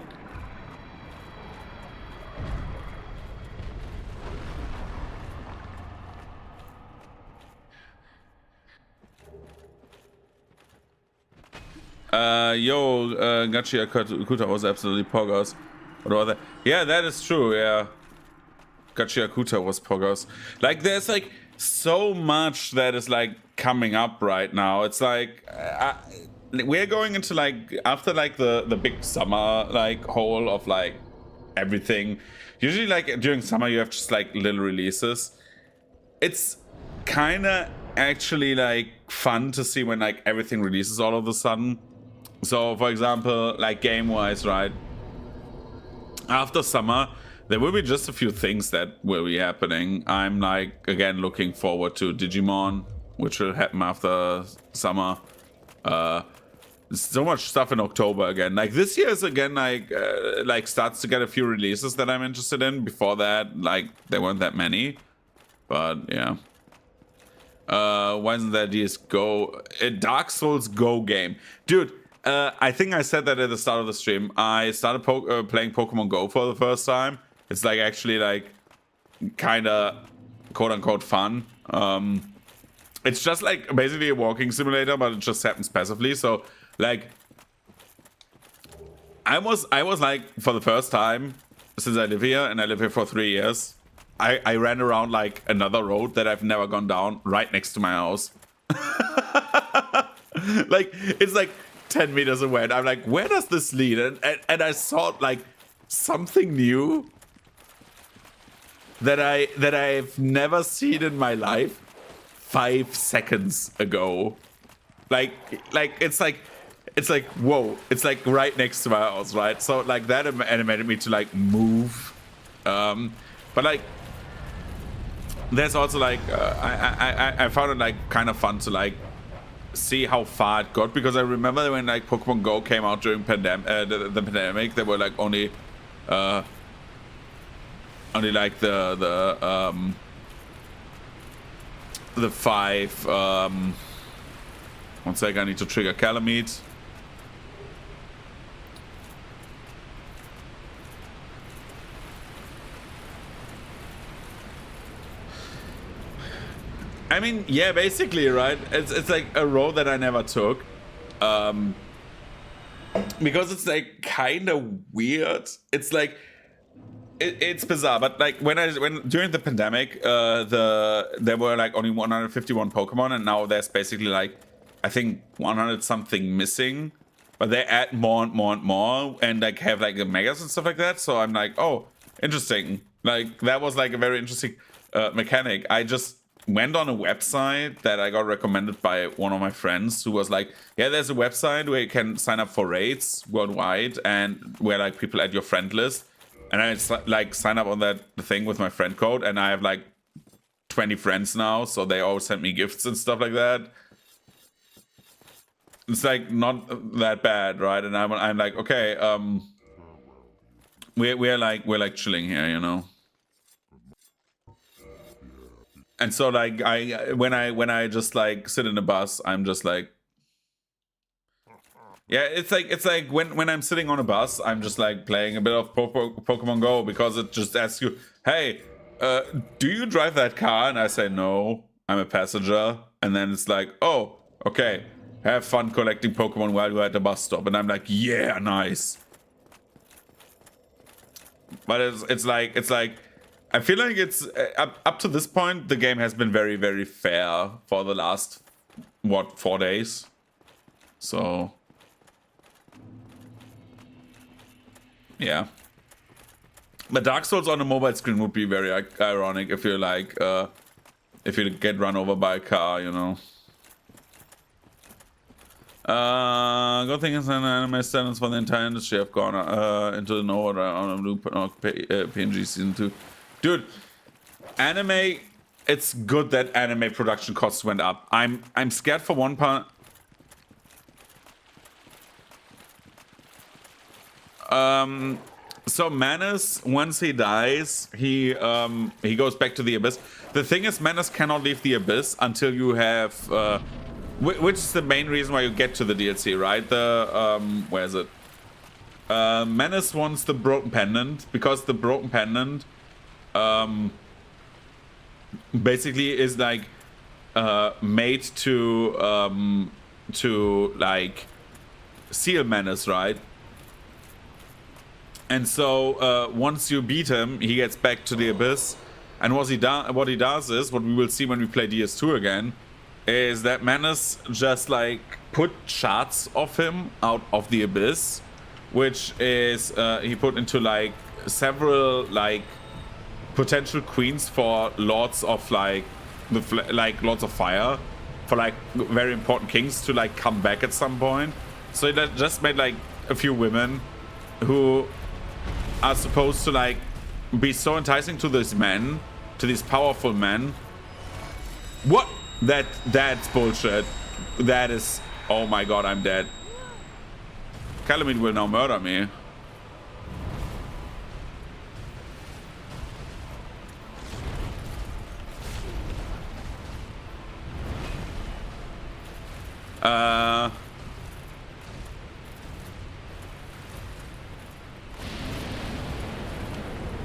Gachi Akuta was absolutely poggers. What was that? Yeah, that is true, yeah. Gachi Akuta was poggers. Like, there's like so much that is like coming up right now. It's like we're going into like after like the big summer like hole of like everything. Usually like during summer you have just like little releases. It's kind of actually like fun to see when like everything releases all of a sudden. So for example, like game wise, right, after summer there will be just a few things that will be happening. I'm like again looking forward to Digimon, which will happen after summer. So much stuff in October again. Like this year is again like starts to get a few releases that I'm interested in. Before that, like there weren't that many, but yeah. Why isn't that DS Go? A Dark Souls Go game, dude. I think I said that at the start of the stream. I started playing Pokemon Go for the first time. It's like actually like kind of quote unquote fun. It's just like basically a walking simulator, but it just happens passively. So like I was like for the first time since I live here, and I live here for 3 years. I ran around like another road that I've never gone down right next to my house. Like it's like 10 meters away, and I'm like, where does this lead? And I saw like something new that I've never seen in my life 5 seconds ago. Like it's like whoa, it's like right next to my house, right? So like that animated me to like move. But like there's also like I found it like kind of fun to like see how far it got, because I remember when like Pokemon Go came out during the pandemic, there were like only like the 5 one sec, I need to trigger Calamite. I mean, yeah, basically, right? It's like a road that I never took, because it's like kind of weird. It's like it's bizarre, but like when during the pandemic, there were like only 151 Pokemon, and now there's basically like I think 100 something missing, but they add more and more and more, and like have like the megas and stuff like that. So I'm like, oh, interesting. Like that was like a very interesting mechanic. I just went on a website that I got recommended by one of my friends, who was like, yeah, there's a website where you can sign up for raids worldwide, and where like people add your friend list. And I like sign up on that thing with my friend code, and I have like 20 friends now, so they all send me gifts and stuff like that. It's like not that bad, right? And I'm like, okay, we're like chilling here, you know. And so like when I just like sit in a bus, I'm just like, yeah, it's like when I'm sitting on a bus, I'm just like playing a bit of Pokemon Go, because it just asks you, hey, do you drive that car? And I say no, I'm a passenger. And then it's like, oh, okay, have fun collecting Pokemon while you're at the bus stop. And I'm like, yeah, nice. But it's like I feel like it's up to this point the game has been very, very fair for the last 4 days. So yeah. But Dark Souls on a mobile screen would be very ironic if you're like if you get run over by a car, you know. Good thing is that anime standards for the entire industry have gone into the no order on a new PNG season 2. Dude, anime, it's good that anime production costs went up. I'm scared for one part. So Manus, once he dies, he goes back to the Abyss. The thing is, Manus cannot leave the Abyss until you have which is the main reason why you get to the DLC, right? The where is it? Manus wants the broken pendant because the broken pendant basically is like made to like seal Manus, right? And so once you beat him, he gets back to the Abyss, and what he does is what we will see when we play DS2 again. Is that Manus just like put shards of him out of the Abyss, which is he put into like several like potential queens for lords of like lords of fire, for like very important kings to like come back at some point. So he just made like a few women who are supposed to like be so enticing to these men, to these powerful men. What? That's bullshit. That is... Oh my god, I'm dead. Calamine will now murder me.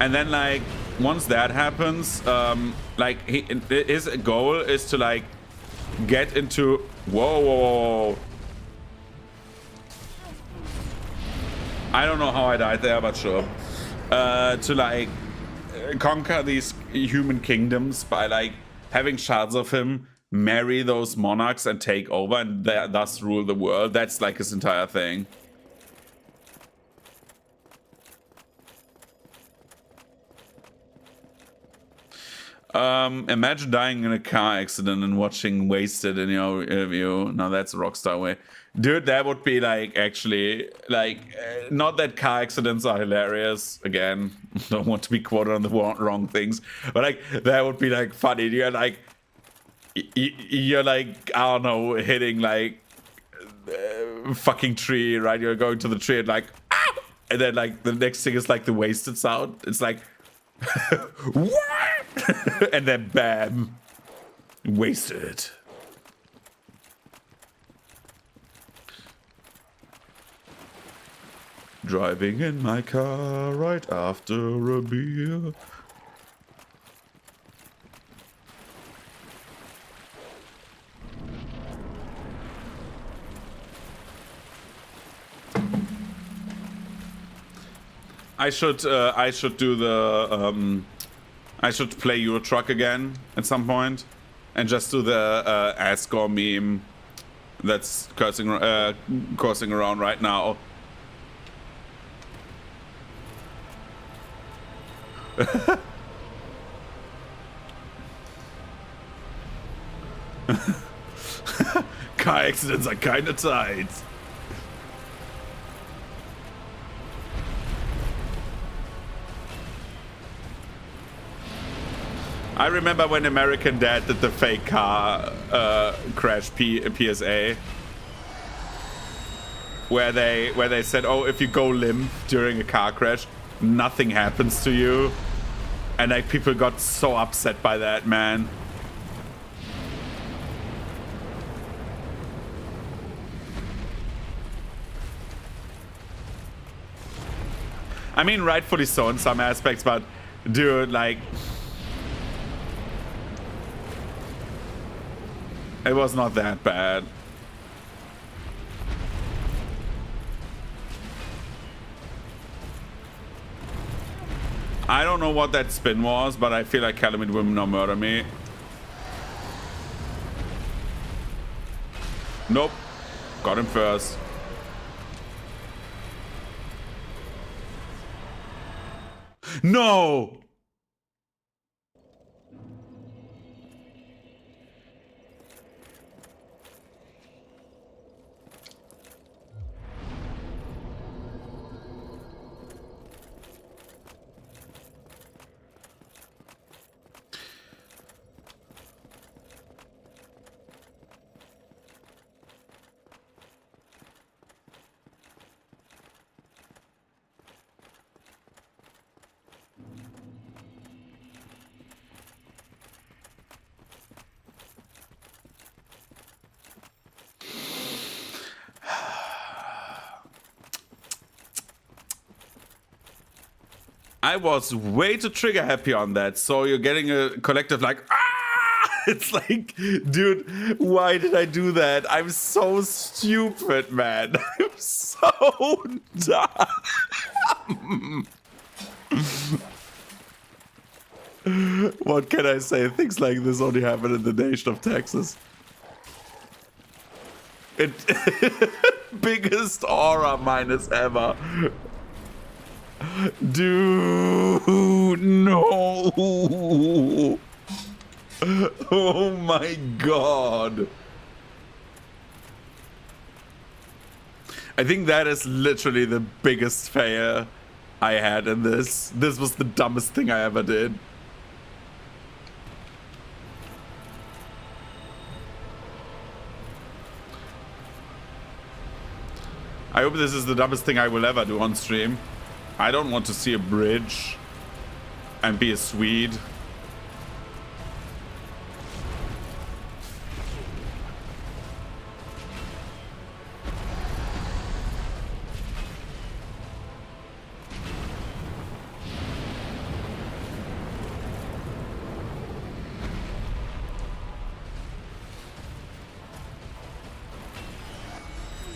And then like once that happens, like his goal is to like get into whoa. I don't know how I died there, but sure. To like conquer these human kingdoms by like having shards of him marry those monarchs and take over and thus rule the world. That's like his entire thing. Imagine dying in a car accident and watching Wasted in your view. Now that's a rockstar way. Dude, that would be like actually like not that car accidents are hilarious. Again, don't want to be quoted on the wrong things, but like that would be like funny. You're like I don't know, hitting like fucking tree, right? You're going to the tree and like ah! And then like the next thing is like the Wasted sound. It's like what? And then bam, Wasted. Driving in my car right after a beer. I should do the I should play Euro Truck again at some point and just do the Asgore meme that's coursing around right now. Car accidents are kinda tight. I remember when American Dad did the fake car crash PSA, where they said, "Oh, if you go limp during a car crash, nothing happens to you," and like people got so upset by that, man. I mean, rightfully so in some aspects, but dude, like. It was not that bad. I don't know what that spin was, but I feel like Calamity will now murder me. Nope. Got him first. No! I was way too trigger happy on that, so you're getting a collective like, ah! It's like, dude, why did I do that? I'm so stupid, man. I'm so dumb. What can I say? Things like this only happen in the nation of Texas. It biggest aura minus ever. Dude, no. Oh my god. I think that is literally the biggest fail I had in this. This was the dumbest thing I ever did. I hope this is the dumbest thing I will ever do on stream. I don't want to see a bridge and be a Swede.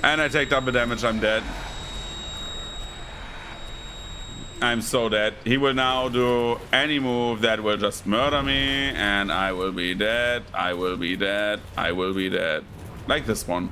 And I take double damage, I'm dead. I'm so dead. He will now do any move that will just murder me, and I will be dead. I will be dead. I will be dead. Like this one.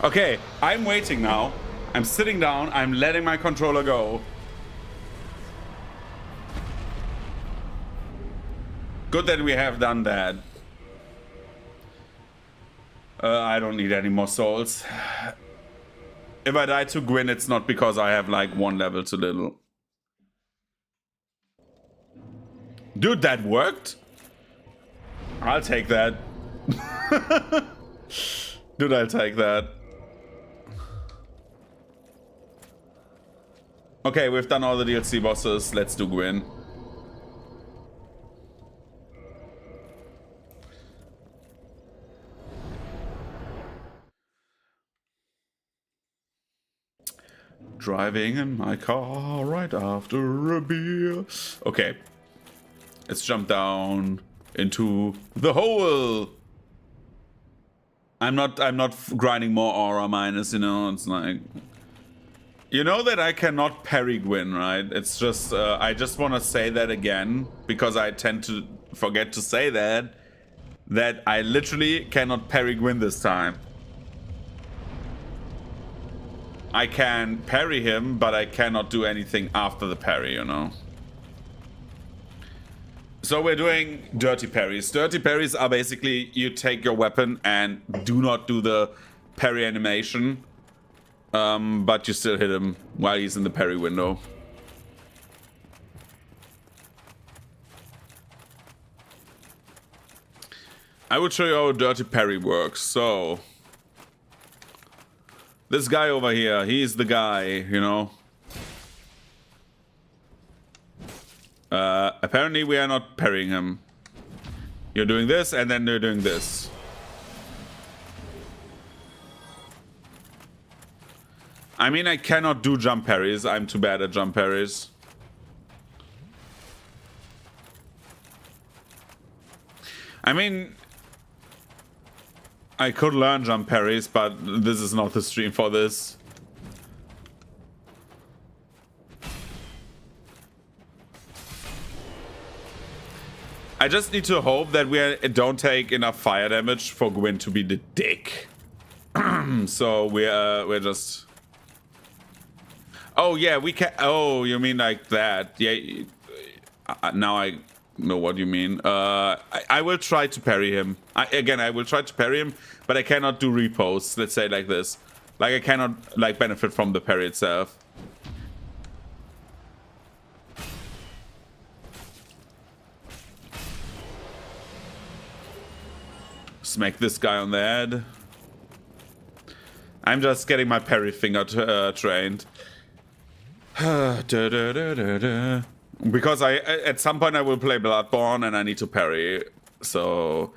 Okay, I'm waiting now. I'm sitting down. I'm letting my controller go. Good that we have done that. I don't need any more souls. If I die to Gwyn, it's not because I have like one level too little. Dude, that worked? I'll take that. Dude, I'll take that. Okay, we've done all the DLC bosses. Let's do Gwyn. Driving in my car right after a beer. Okay. Let's jump down into the hole. I'm not grinding more aura minus, you know, it's like... You know that I cannot parry Gwyn, right? It's just, I just want to say that again, because I tend to forget to say that I literally cannot parry Gwyn this time. I can parry him, but I cannot do anything after the parry, you know? So we're doing dirty parries. Dirty parries are basically you take your weapon and do not do the parry animation. But you still hit him while he's in the parry window. I will show you how a dirty parry works. So, this guy over here, he's the guy, you know. Apparently we are not parrying him. You're doing this and then you're doing this. I mean, I cannot do jump parries. I'm too bad at jump parries. I mean, I could learn jump parries, but this is not the stream for this. I just need to hope that we don't take enough fire damage for Gwyn to be the dick. So we're just... Oh yeah, we can... Oh, you mean like that? Yeah. Now I know what you mean. I will try to parry him. I will try to parry him, but I cannot do repose. Let's say like this. Like I cannot like benefit from the parry itself. Smack this guy on the head. I'm just getting my parry finger trained. Because at some point I will play Bloodborne and I need to parry. So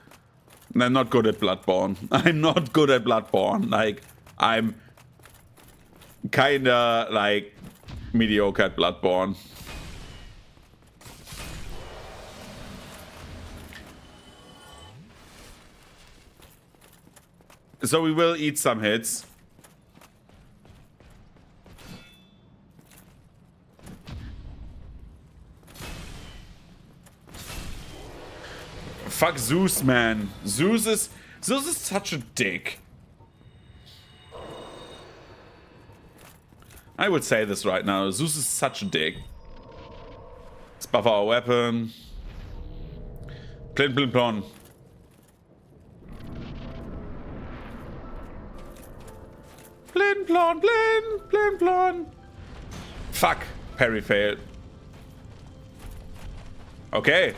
I'm not good at Bloodborne. I'm not good at Bloodborne. Like I'm kinda like mediocre at Bloodborne. So we will eat some hits. Fuck Zeus, man. Zeus is such a dick. I would say this right now. Zeus is such a dick. Let's buff our weapon. Plin, plin, plon. Plin, plon, plin, plin, plon. Fuck. Parry failed. Okay.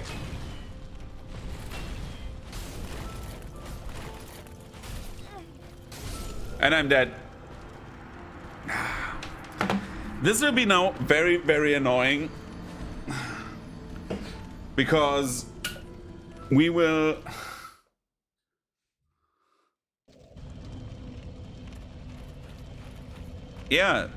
And I'm dead. This will be now very, very annoying. Because we will... Yeah,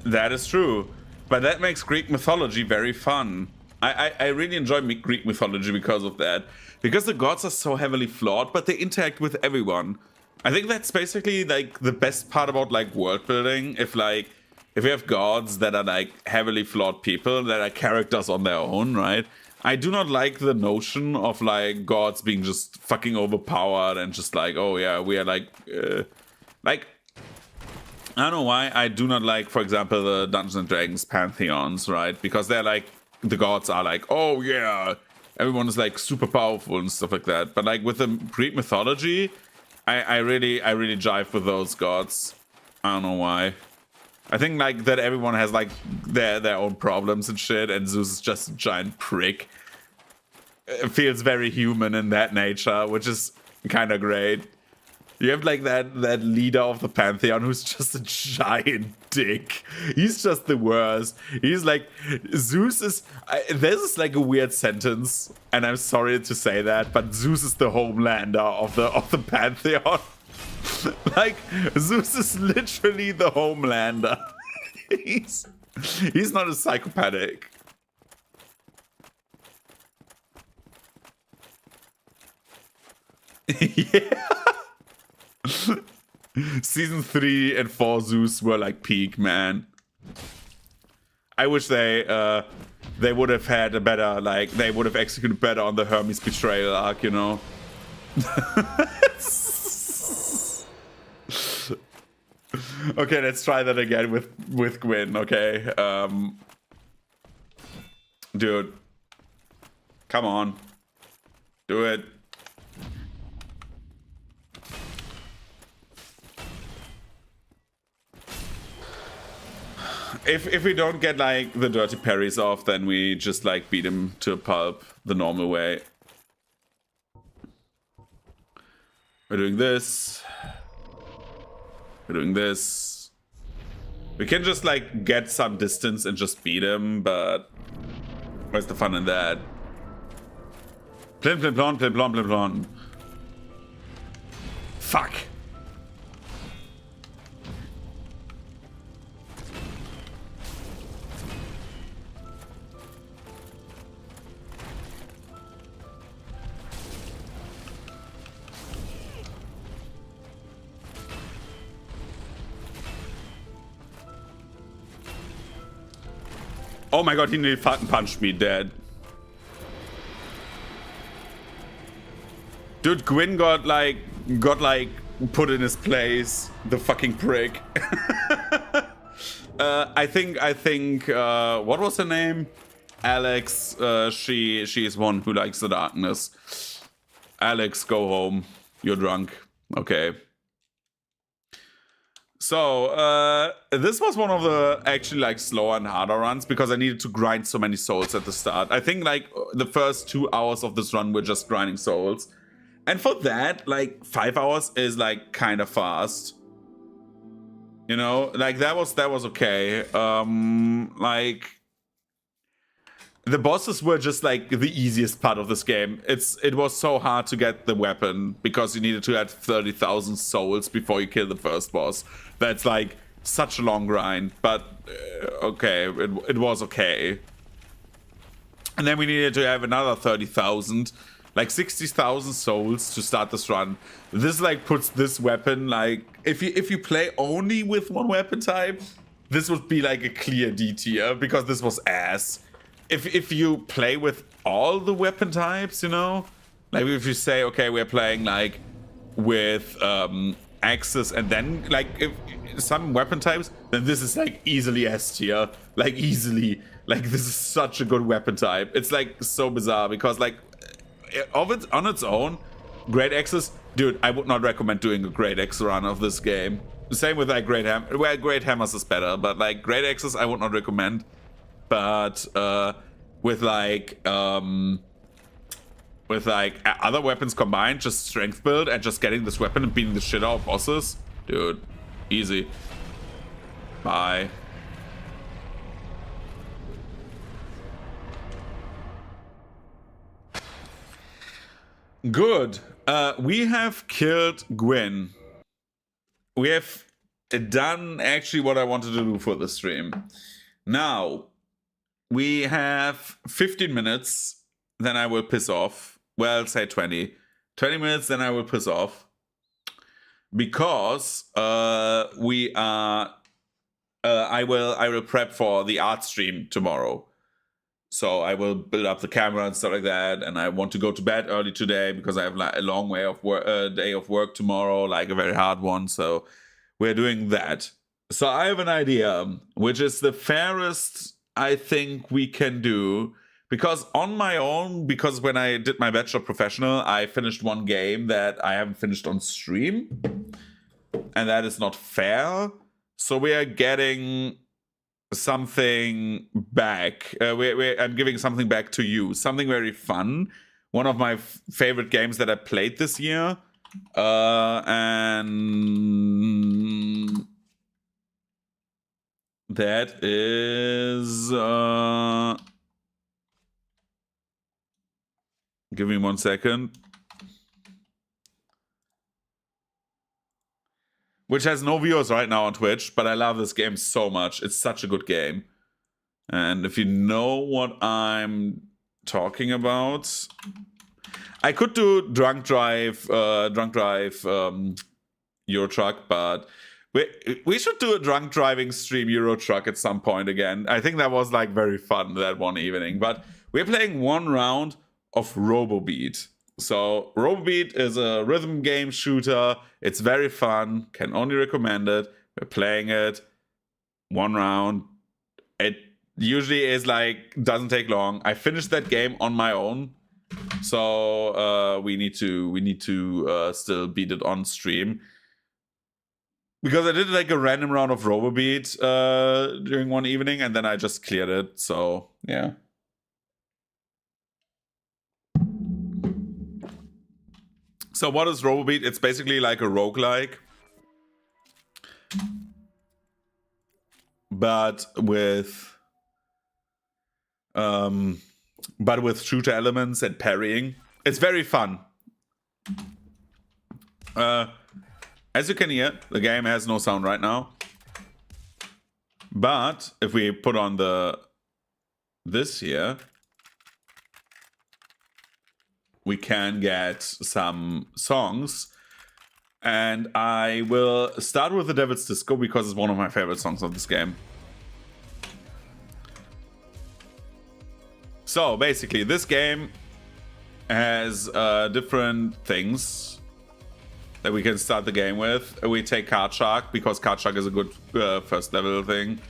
that is true. But that makes Greek mythology very fun. I really enjoy Greek mythology because of that. Because the gods are so heavily flawed, but they interact with everyone. I think that's basically like the best part about like world building. If you have gods that are like heavily flawed people that are characters on their own, right? I do not like the notion of like gods being just fucking overpowered and just like, oh yeah, we are like I don't know why I do not like, for example, the Dungeons and Dragons pantheons, right? Because they're like, the gods are like, oh yeah, everyone is like super powerful and stuff like that. But like with the Greek mythology, I really jive with those gods. I don't know why. I think like that everyone has like their own problems and shit, and Zeus is just a giant prick. It feels very human in that nature, which is kind of great. You have like that leader of the pantheon who's just a giant dick. He's just the worst. He's like, Zeus is... this is like a weird sentence, and I'm sorry to say that, but Zeus is the Homelander of the pantheon. Like, Zeus is literally the Homelander. He's not a psychopathic. Yeah. Season 3 and 4 Zeus were like peak, man. I wish they would have had a better, like, they would have executed better on the Hermes betrayal arc, you know. Okay, let's try that again with Gwyn, okay? Dude. Come on. Do it. If we don't get like the dirty parries off, then we just like beat him to a pulp the normal way. We're doing this. We're doing this. We can just like get some distance and just beat him, but where's the fun in that? Plin plin plon, plin plon, plin plon. Fuck. Oh my god, he nearly fucking punched me dead. Dude, Gwyn got like put in his place. The fucking prick. I think what was her name? Alex. She is one who likes the darkness. Alex, go home. You're drunk. Okay. So this was one of the actually like slower and harder runs because I needed to grind so many souls at the start. I think like the first 2 hours of this run were just grinding souls. And for that, like 5 hours is like kind of fast. You know, like that was okay. Like the bosses were just like the easiest part of this game. It was so hard to get the weapon because you needed to add 30,000 souls before you kill the first boss. That's like such a long grind, but okay, it was okay. And then we needed to have another 30,000, like 60,000 souls to start this run. This like puts this weapon like if you play only with one weapon type, this would be like a clear D tier because this was ass. If you play with all the weapon types, you know, like if you say okay, we're playing like with axes and then like if some weapon types, then this is like easily S tier, like easily. Like this is such a good weapon type. It's like so bizarre because like on its own, Greataxes, dude, I would not recommend doing a Greataxe run of this game. Same with like Great Hammers. Well, Great Hammers is better, but like Greataxes I would not recommend. But with like other weapons combined, just strength build and just getting this weapon and beating the shit out of bosses, dude, easy. Bye. Good. We have killed Gwyn. We have done actually what I wanted to do for the stream. Now, we have 15 minutes, then I will piss off. Well, say 20. 20 minutes, then I will piss off. Because we are... I will prep for the art stream tomorrow. So I will build up the camera and stuff like that, and I want to go to bed early today because I have like a long day of work tomorrow, like a very hard one. So we're doing that. So I have an idea, which is the fairest I think we can do, because on my own, because when I did my Bachelor Professional, I finished one game that I haven't finished on stream, and that is not fair. So we are getting something back. I'm giving something back to you. Something very fun. One of my favorite games that I played this year. And that is... give me 1 second. Which has no viewers right now on Twitch, but I love this game so much. It's such a good game. And if you know what I'm talking about, I could do Drunk Drive Euro Truck, but we should do a drunk driving stream Euro Truck at some point again. I think that was like very fun that one evening. But we're playing one round of Robobeat. So Robobeat is a rhythm game shooter. It's very fun. Can only recommend it. We're playing it one round. It usually is like doesn't take long. I finished that game on my own, so we need to still beat it on stream because I did like a random round of Robobeat during one evening and then I just cleared it. So yeah. So what is Robobeat? It's basically like a roguelike, but with shooter elements and parrying. It's very fun. As you can hear, the game has no sound right now. But if we put on this here, we can get some songs. And I will start with the Devil's Disco because it's one of my favorite songs of this game. So basically, this game has different things that we can start the game with. We take Card Shark because Card Shark is a good first level thing.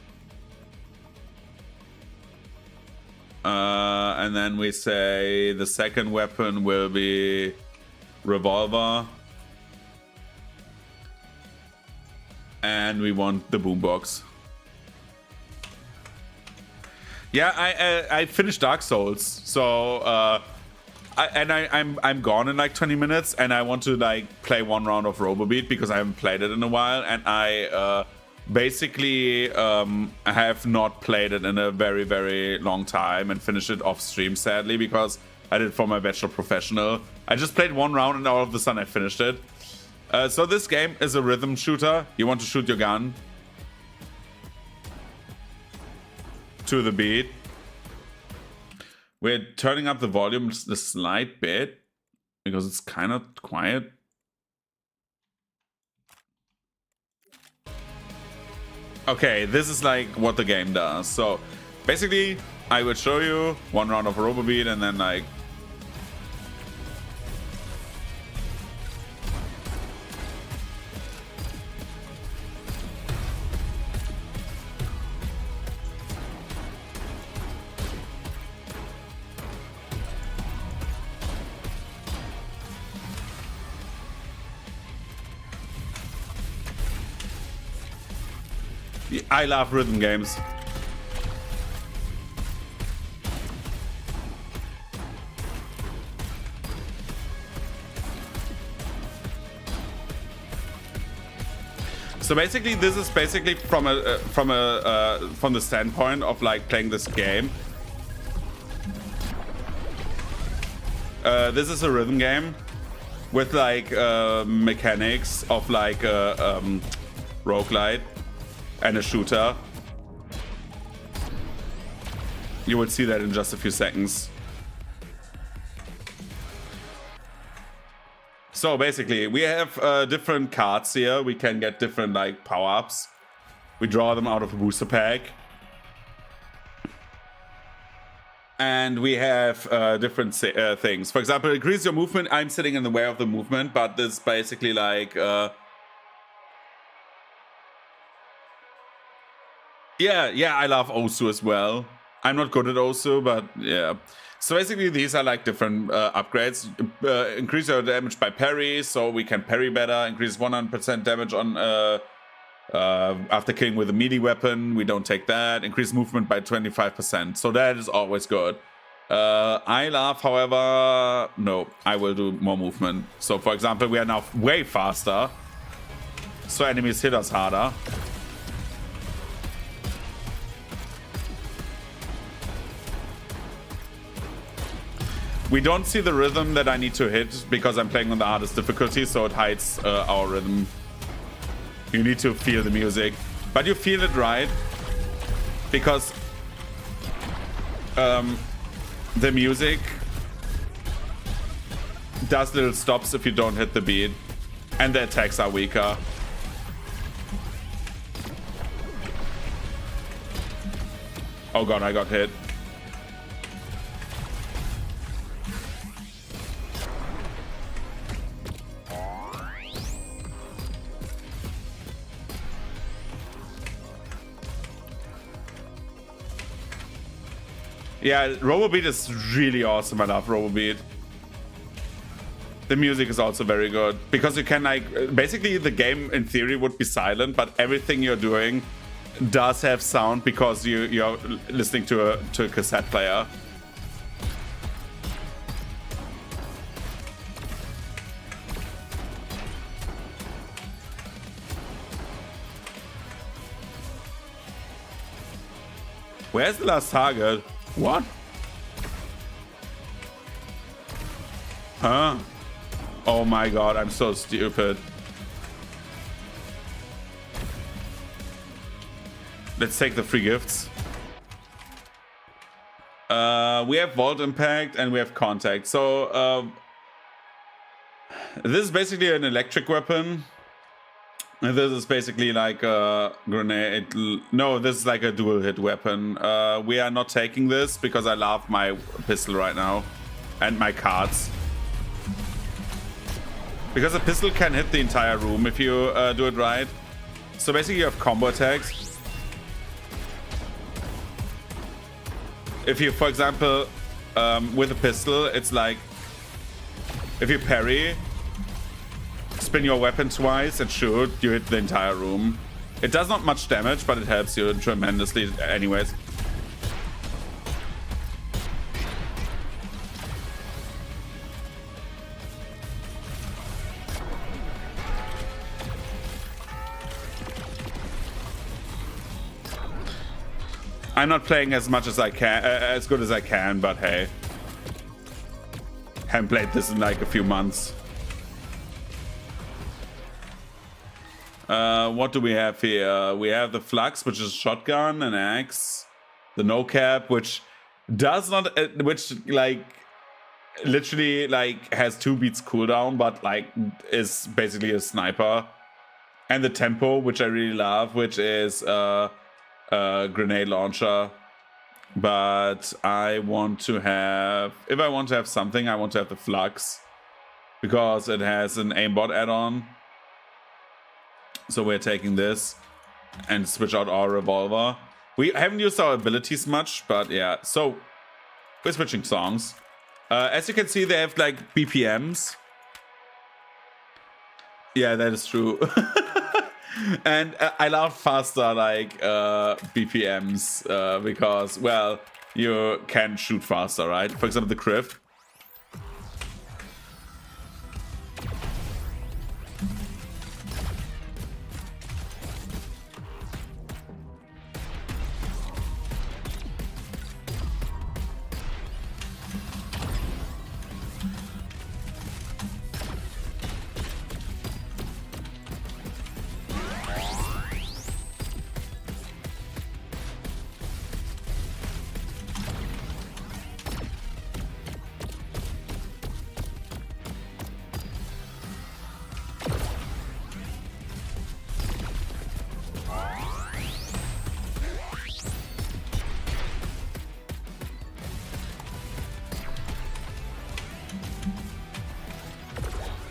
And then we say the second weapon will be Revolver. And we want the boombox. Yeah, I finished Dark Souls, so I'm gone in like 20 minutes, and I want to like play one round of Robobeat because I haven't played it in a while, and I basically have not played it in a very, very long time and finished it off stream, sadly, because I did it for my Bachelor Professional. I just played one round and all of a sudden I finished it. So this game is a rhythm shooter. You want to shoot your gun to the beat. We're turning up the volume just a slight bit because it's kind of quiet. Okay, this is like what the game does. So basically, I will show you one round of Robobeat and then like I love rhythm games. So basically, this is basically from the standpoint of like playing this game. This is a rhythm game with like mechanics of like roguelite and a shooter. You will see that in just a few seconds. So basically, we have different cards here. We can get different like power-ups. We draw them out of a booster pack. And we have different things. For example, increase your movement. I'm sitting in the way of the movement, but this is basically like yeah, I love Osu as well. I'm not good at Osu, but yeah. So basically, these are like different upgrades. Increase your damage by parry, so we can parry better. Increase 100% damage on after killing with a melee weapon. We don't take that. Increase movement by 25%, so that is always good. I love, however, no, I will do more movement. So for example, we are now way faster, so enemies hit us harder. We don't see the rhythm that I need to hit because I'm playing on the hardest difficulty, so it hides our rhythm. You need to feel the music, but you feel it right because the music does little stops if you don't hit the beat, and the attacks are weaker. Oh god, I got hit. Yeah, Robobeat is really awesome. I love Robobeat. The music is also very good because you can like basically the game in theory would be silent, but everything you're doing does have sound because you're listening to a cassette player. Where's the last target? What? Huh? Oh my god, I'm so stupid. Let's take the free gifts. We have Vault Impact and we have Contact. So this is basically an electric weapon. And this is basically like a grenade. No, this is like a dual hit weapon. We are not taking this because I love my pistol right now and my cards. Because a pistol can hit the entire room if you do it right. So basically you have combo attacks. If you, for example, with a pistol, it's like if you parry, spin your weapon twice and shoot, you hit the entire room. It does not much damage, but it helps you tremendously anyways. I'm not playing as much as I can, as good as I can, but hey. Haven't played this in like a few months. What do we have here? We have the Flux, which is shotgun, an axe, the no cap, which does not, which like literally like has 2 beats cooldown, but like is basically a sniper, and the tempo, which I really love, which is grenade launcher. But I want to have, if I want to have something, I want to have the Flux because it has an aimbot add-on. So we're taking this and switch out our revolver. We haven't used our abilities much, but yeah. So we're switching songs. As you can see, they have like BPMs. Yeah, that is true. And I love faster like BPMs because, well, you can shoot faster, right? For example, the Criff.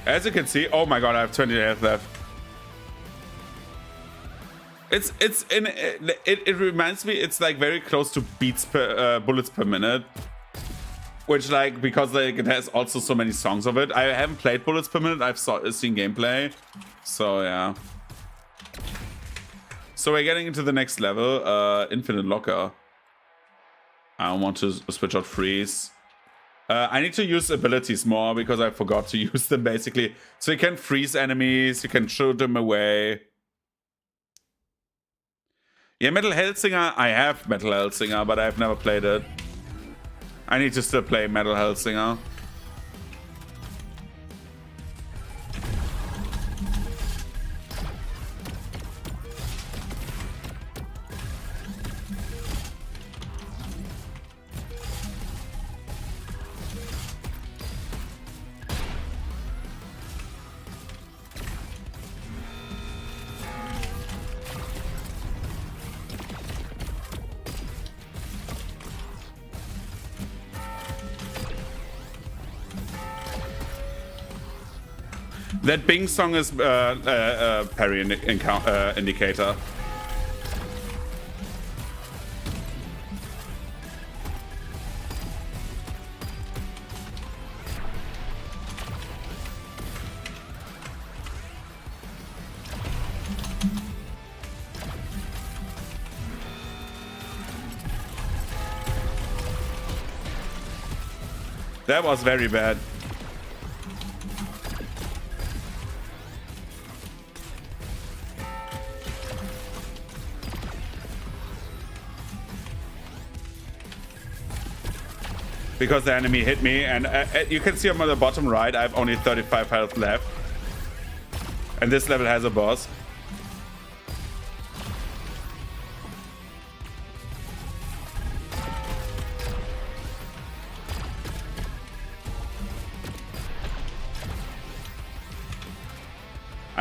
As you can see, oh my god, I have 20 health left. It reminds me, it's like very close to beats per bullets per minute, which like because like it has also so many songs of it. I haven't played bullets per minute. I've seen gameplay, so yeah. So we're getting into the next level, infinite locker. I want to switch out freeze. I need to use abilities more because I forgot to use them basically. So you can freeze enemies, you can shoot them away. Yeah, Metal Hellsinger, I have Metal Hellsinger, but I've never played it. I need to still play Metal Hellsinger. That Bing song is parry indicator. That was very bad. Because the enemy hit me, and you can see on the bottom right, I have only 35 health left. And this level has a boss.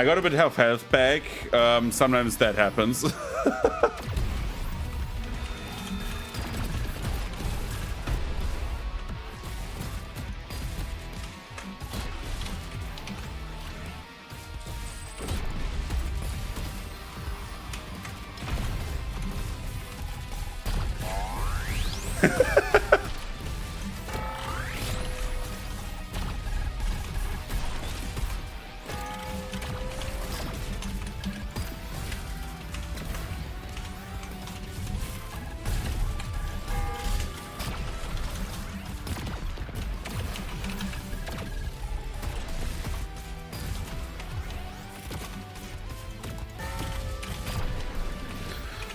I got a bit of health back. Sometimes that happens.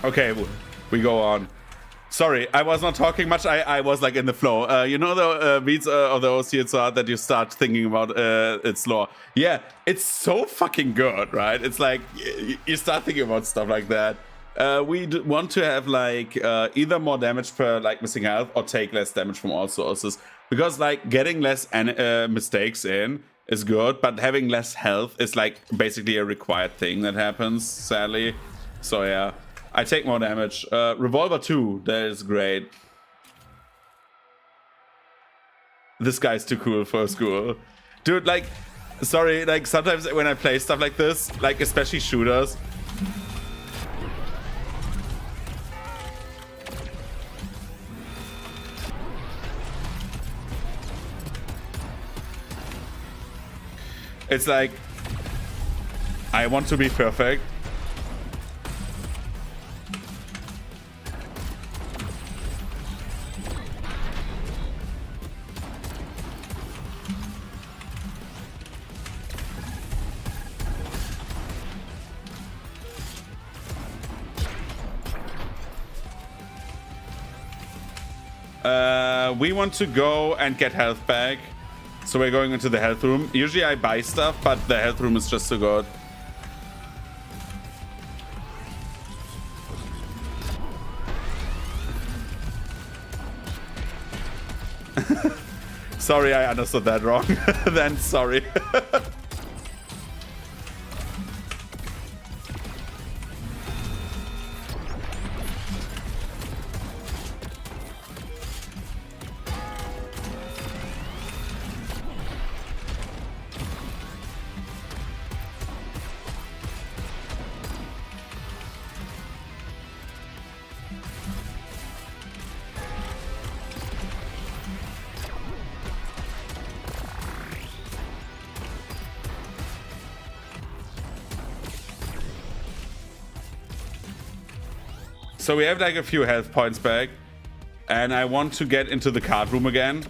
Okay, we go on. Sorry, I was not talking much. I was like in the flow. You know the beats of the OCSR that you start thinking about its lore. Yeah, it's so fucking good, right? It's like you start thinking about stuff like that. We want to have like either more damage per like missing health or take less damage from all sources, because like getting less mistakes in is good, but having less health is like basically a required thing that happens, sadly. So yeah. I take more damage. Revolver 2, that is great. This guy's too cool for school. Dude, like, sorry, like, sometimes when I play stuff like this, like, especially shooters, it's like, I want to be perfect. We want to go and get health back. So we're going into the health room. Usually I buy stuff, but the health room is just so good. Sorry, I understood that wrong. Then sorry. So we have like a few health points back, and I want to get into the card room again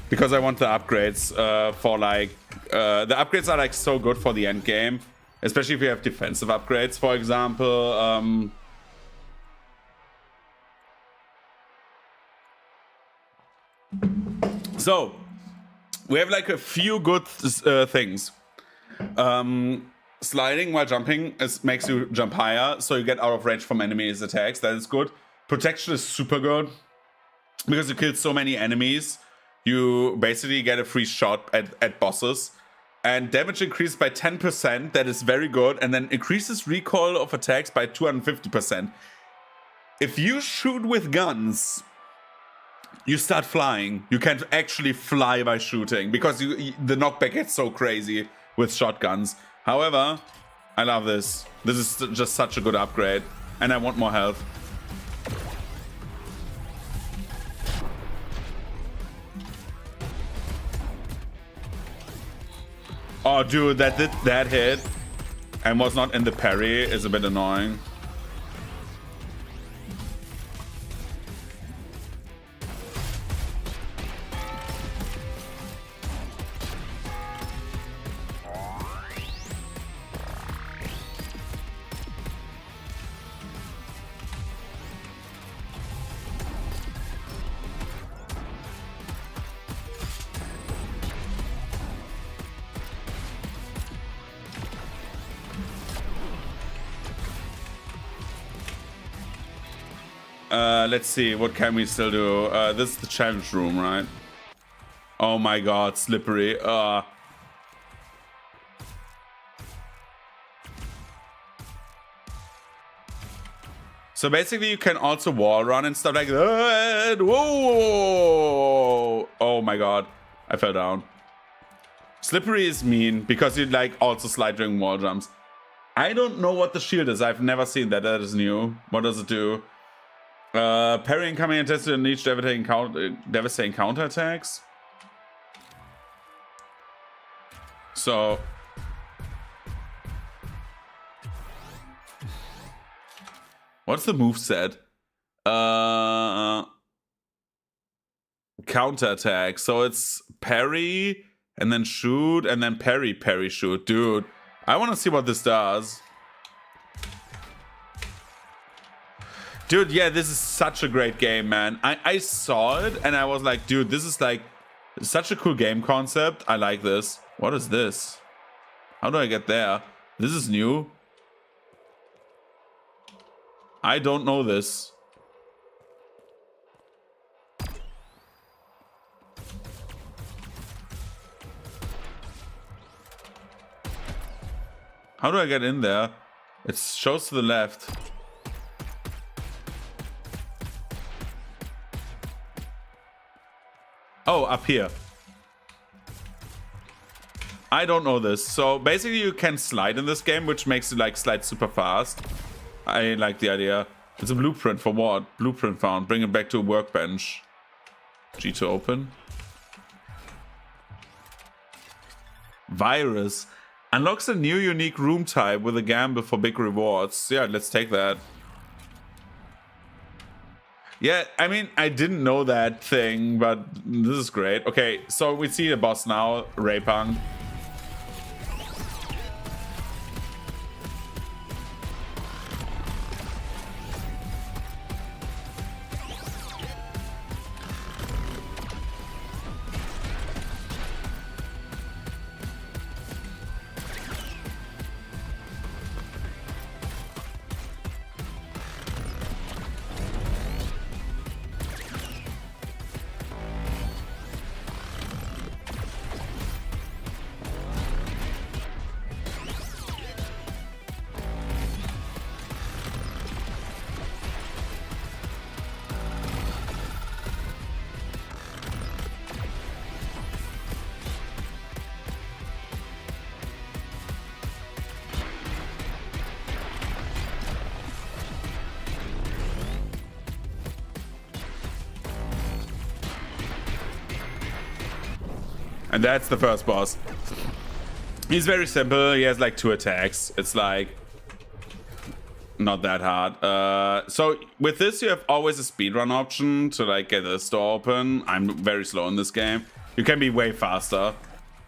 because I want the upgrades for like the upgrades are like so good for the end game, especially if you have defensive upgrades, for example. So we have like a few good things. Sliding while jumping makes you jump higher, so you get out of range from enemies' attacks. That is good. Protection is super good because you kill so many enemies. You basically get a free shot at bosses. And damage increased by 10%. That is very good. And then increases recoil of attacks by 250%. If you shoot with guns, you start flying. You can actually fly by shooting because the knockback gets so crazy with shotguns. However, I love this. This is just such a good upgrade. And I want more health. Oh, dude, that hit and was not in the parry is a bit annoying. Let's see, what can we still do? This is the challenge room, right? Oh my god, slippery. So basically you can also wall run and stuff like that. Whoa! Oh my god. I fell down. Slippery is mean because you like also slide during wall jumps. I don't know what the shield is. I've never seen that. That is new. What does it do? Parry incoming attempts and each devastating counterattacks. So what's the moveset? Counterattack. So it's parry and then shoot and then parry, parry, shoot. Dude, I want to see what this does. Dude, yeah, this is such a great game, man. I saw it and I was like, dude, this is like such a cool game concept. I like this. What is this? How do I get there? This is new. I don't know this. How do I get in there? It shows to the left. Oh, up here. I don't know this. So basically you can slide in this game, which makes it like slide super fast. I like the idea. It's a blueprint for what? Blueprint found. Bring it back to a workbench. G to open. Virus. Unlocks a new unique room type with a gamble for big rewards. Yeah, let's take that. Yeah, I mean, I didn't know that thing, but this is great. Okay, so we see the boss now, Raypunk. And that's the first boss. He's very simple. He has like 2 attacks. It's like not that hard. So with this, you have always a speedrun option to like get this door open. I'm very slow in this game. You can be way faster,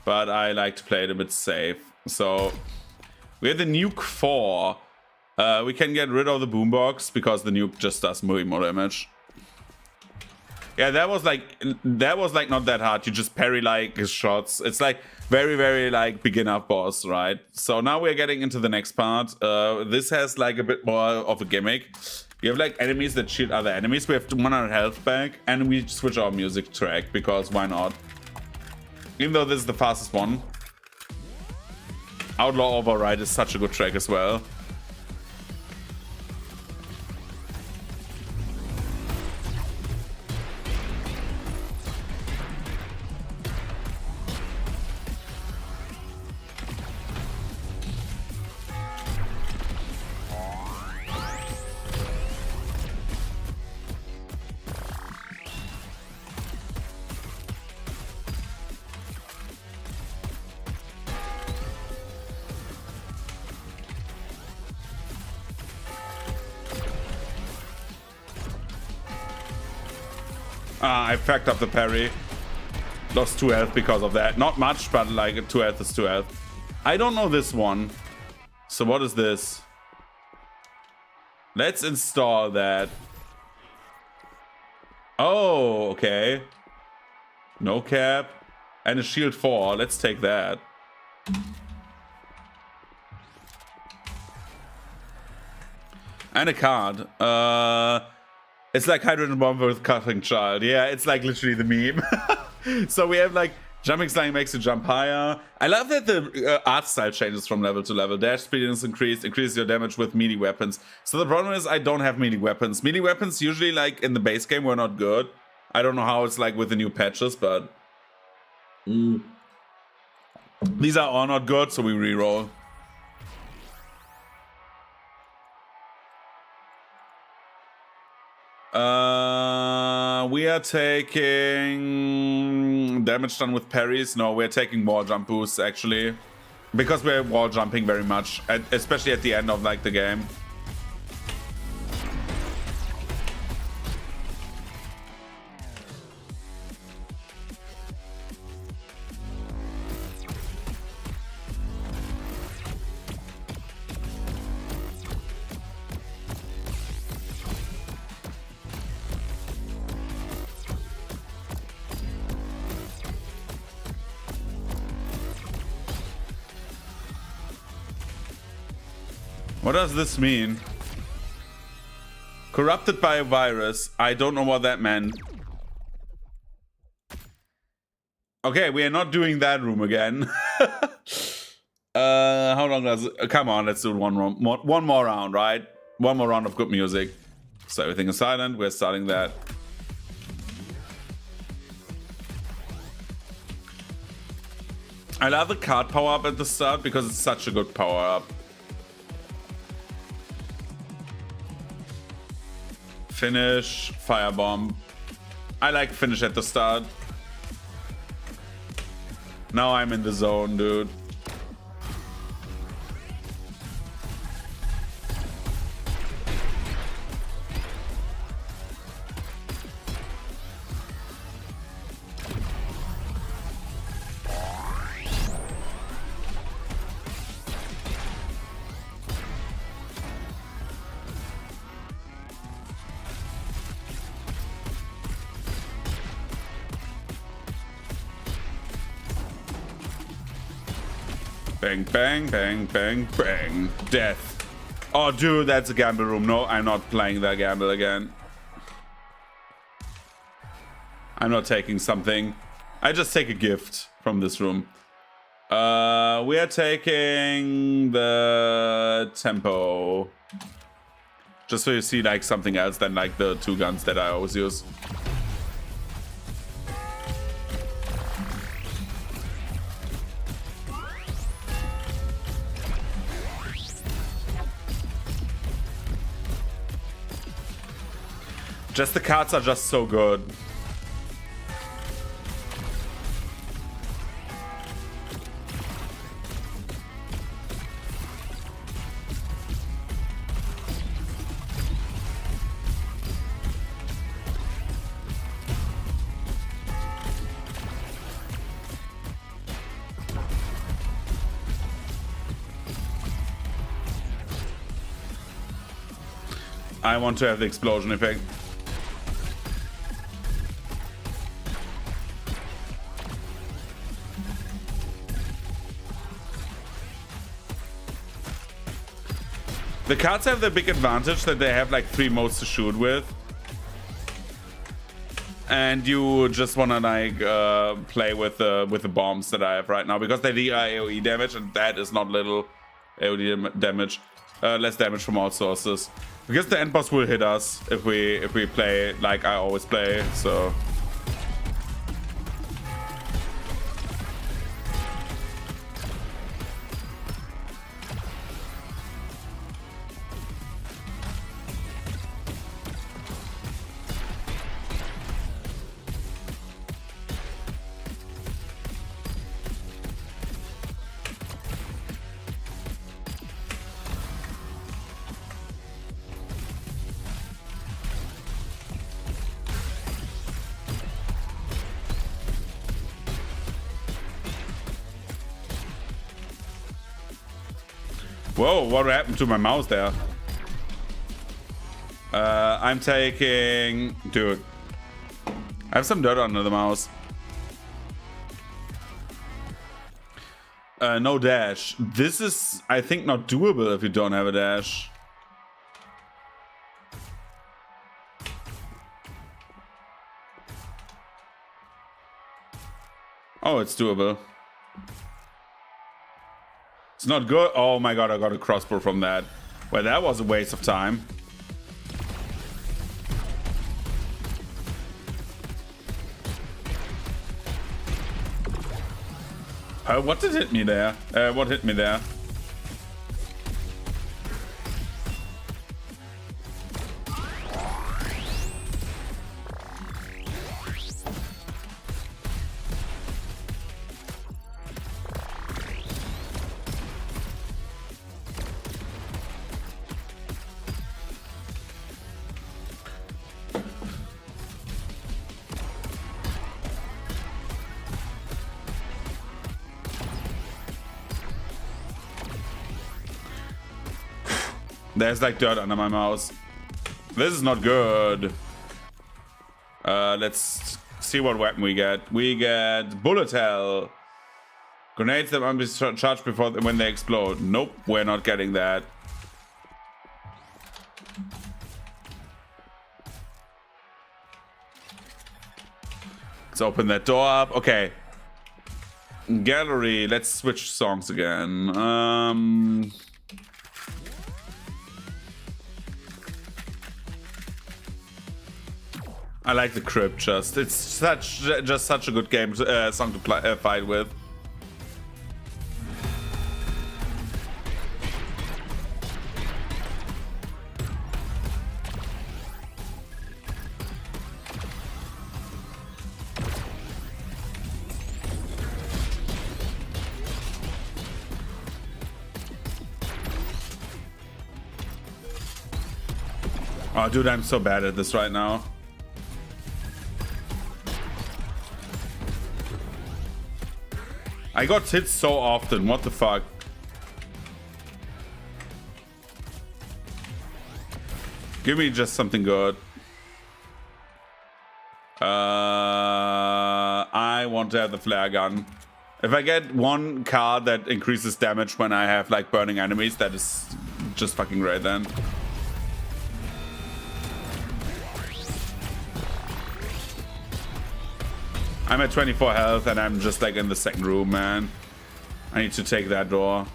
but I like to play it a bit safe. So we have the nuke 4. We can get rid of the boombox because the nuke just does way more damage. Yeah, that was like not that hard. You just parry like his shots. It's like very, very like beginner boss, right? So now we're getting into the next part. This has like a bit more of a gimmick. You have like enemies that shield other enemies. We have 100 health back, and we switch our music track because why not? Even though this is the fastest one. Outlaw Override is such a good track as well. I fucked up the parry. Lost 2 health because of that. Not much, but like 2 health is 2 health. I don't know this one. So what is this? Let's install that. Oh, okay. No cap. And a shield 4. Let's take that. And a card. It's like Hydrogen Bomb with Cutting Child. Yeah, it's like literally the meme. So we have like Jumping slang makes you jump higher. I love that the art style changes from level to level. Dash speed is increased, increases your damage with melee weapons. So the problem is I don't have melee weapons. Melee weapons usually, like, in the base game were not good. I don't know how it's like with the new patches, but... These are all not good, so we reroll. We are taking damage done with parries. No, we're taking wall jump boosts, actually. Because we're wall jumping very much, especially at the end of, like, the game. What does this mean? Corrupted by a virus. I don't know what that meant. Okay, we are not doing that room again. How long does it? Come on, let's do one more round, right? One more round of good music. So everything is silent. We're starting that. I love the card power up at the start because it's such a good power up. Finish, firebomb. I like finish at the start. Now I'm in the zone, dude. Bang, bang, bang, bang, bang. Death. Oh, dude, that's a gamble room. No, I'm not playing that gamble again. I'm not taking something. I just take a gift from this room. We are taking the tempo. Just so you see, like, something else than, like, the two guns that I always use. Just the cards are just so good. I want to have the explosion effect. The cards have the big advantage that they have like 3 modes to shoot with. And you just wanna like play with the bombs that I have right now because they deal AoE damage, and that is not little AoE damage. Less damage from all sources. Because the end boss will hit us if we play like I always play, so. Whoa, what happened to my mouse there? I'm taking... Dude. I have some dirt under the mouse. No dash. This is, I think, not doable if you don't have a dash. Oh, it's doable. It's not good. Oh my god, I got a crossbow from that. Well, that was a waste of time. What did hit me there? What hit me there? There's like dirt under my mouse. This is not good. Let's see what weapon we get. We get bullet hell. Grenades that must be charged before when they explode. Nope, we're not getting that. Let's open that door up. Okay. Gallery. Let's switch songs again. I like the crypt. It's just such a good game song to fight with. Oh, dude, I'm so bad at this right now. I got hit so often. What the fuck? Give me just something good. I want to have the flare gun. If I get one card that increases damage when I have like burning enemies, that is just fucking great then. I'm at 24 health and I'm just like in the second room, man. I need to take that door.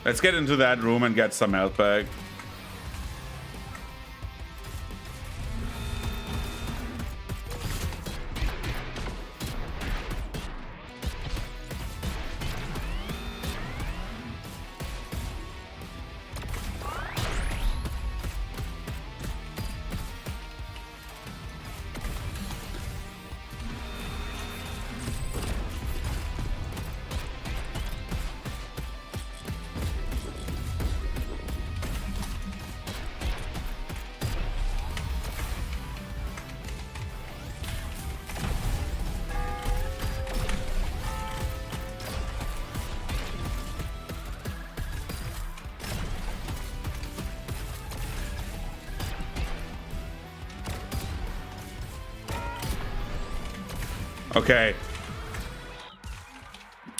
Let's get into that room and get some health back. Okay.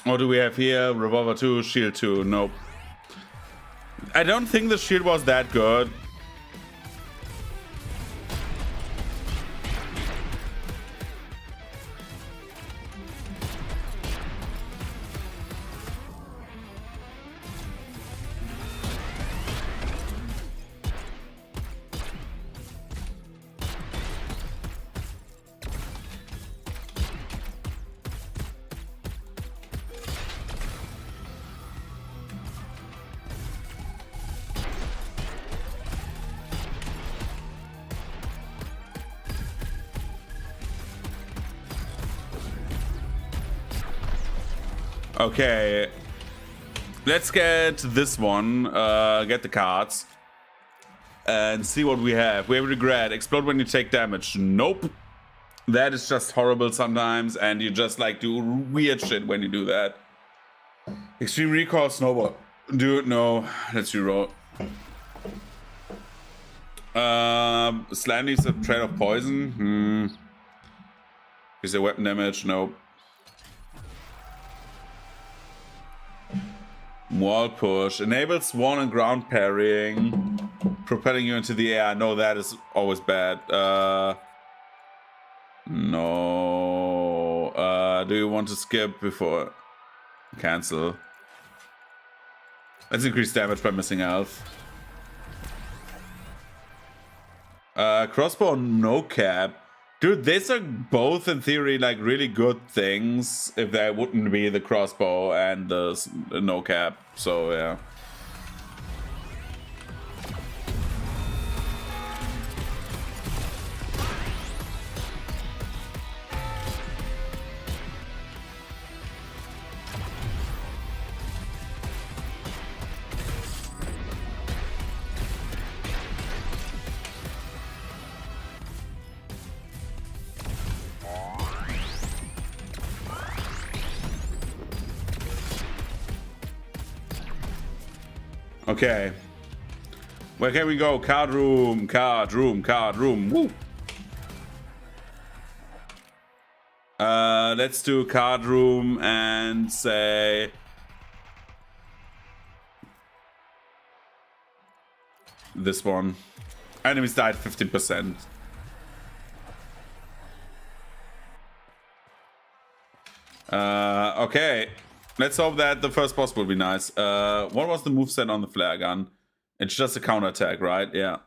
What do we have here? Revolver 2, shield 2. Nope. I don't think the shield was that good. Okay, let's get this one, get the cards, and see what we have. We have regret, explode when you take damage. Nope. That is just horrible sometimes, and you just like do weird shit when you do that. Extreme recall, snowball. Dude, no. Let's reroll. Slime needs a trade of poison. Is there weapon damage? Nope. Wall push enables swan and ground parrying, propelling you into the air. No, that is always bad. No. Do you want to skip before cancel? Let's increase damage by missing health. Crossbow, no cap. Dude, these are both in theory like really good things if there wouldn't be the crossbow and the no cap. So yeah. Okay. Where can we go? Card room, card room, card room. Woo. Let's do card room and say this one. Enemies died 50%. Okay. Let's hope that the first boss will be nice. What was the moveset on the flare gun? It's just a counterattack, right? Yeah.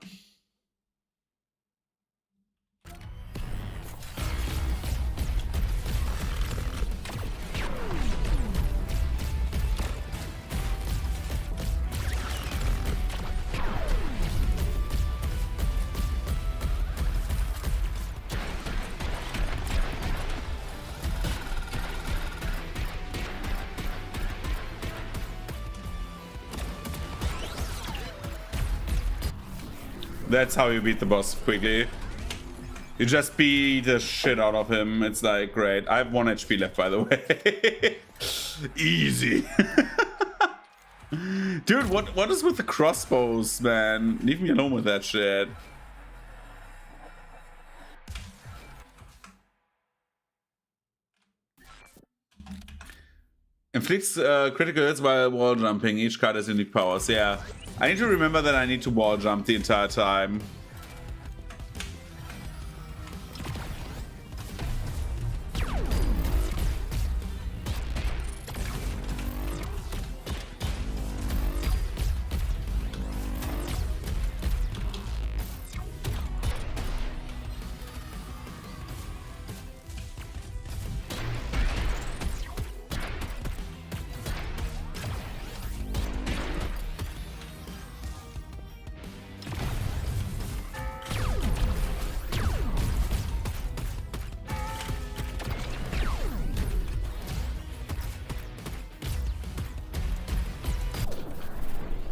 That's how you beat the boss quickly. You just beat the shit out of him. It's like, great. I have 1 HP left, by the way. Easy. Dude, what is with the crossbows, man? Leave me alone with that shit. Inflicts critical hits while wall jumping. Each card has unique powers. Yeah. I need to remember that I need to wall jump the entire time.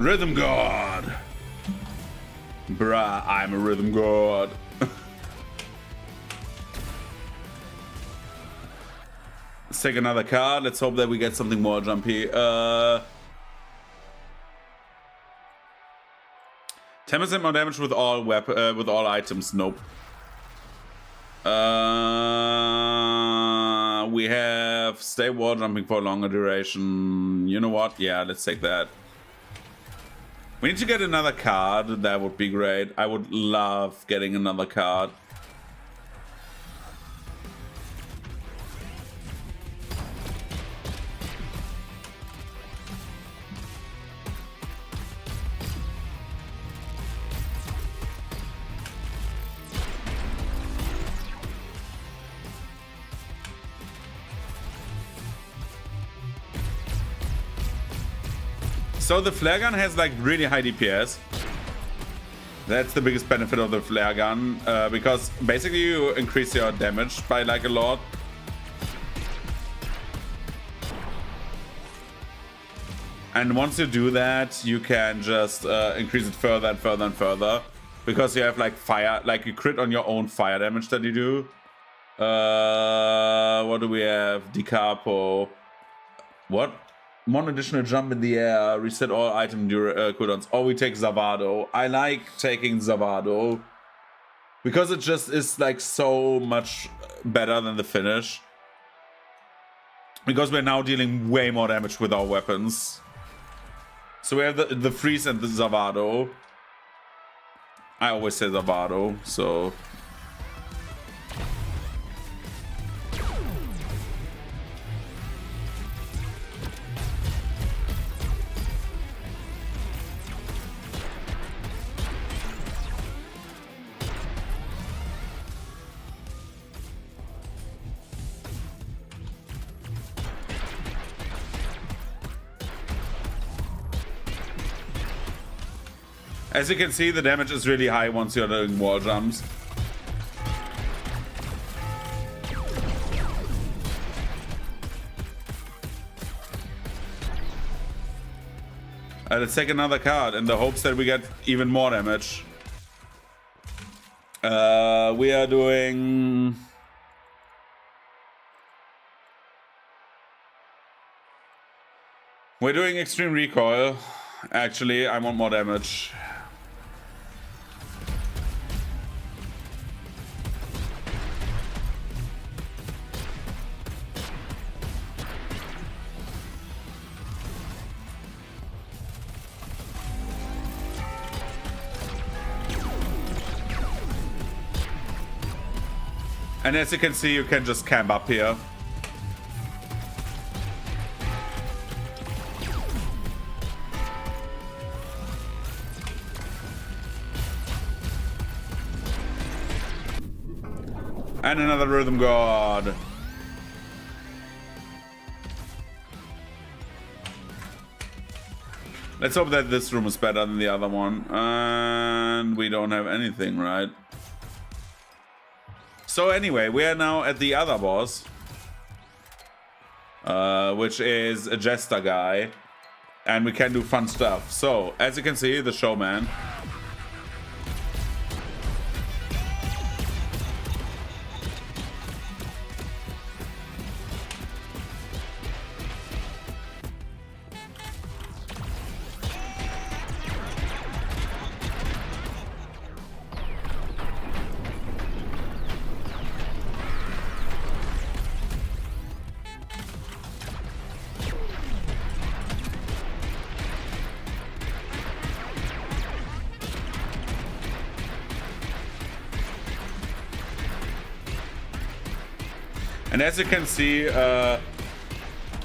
Rhythm God! Bruh, I'm a rhythm god. Let's take another card. Let's hope that we get something more jumpy. 10% more damage with all with all items. Nope. We have stay wall jumping for a longer duration. You know what? Yeah, let's take that. We need to get another card. That would be great. I would love getting another card. So the flare gun has like really high DPS. That's the biggest benefit of the flare gun, because basically you increase your damage by like a lot. And once you do that, you can just increase it further and further and further, because you have like fire, like you crit on your own fire damage that you do. What do we have? Decapo. What? one additional jump in the air, reset all item cooldowns. Or we take Zavado. I like taking Zavado because it just is like so much better than the finish. Because we're now dealing way more damage with our weapons. So we have the freeze and the Zavado. I always say Zavado, so... As you can see, the damage is really high once you're doing wall jumps. Let's take another card in the hopes that we get even more damage. We are doing... We're doing extreme recoil. Actually, I want more damage. And as you can see, you can just camp up here. And another Rhythm God. Let's hope that this room is better than the other one. And we don't have anything, right? So anyway, we are now at the other boss. Which is a Jester guy. And we can do fun stuff. So, as you can see, the Showman. And as you can see,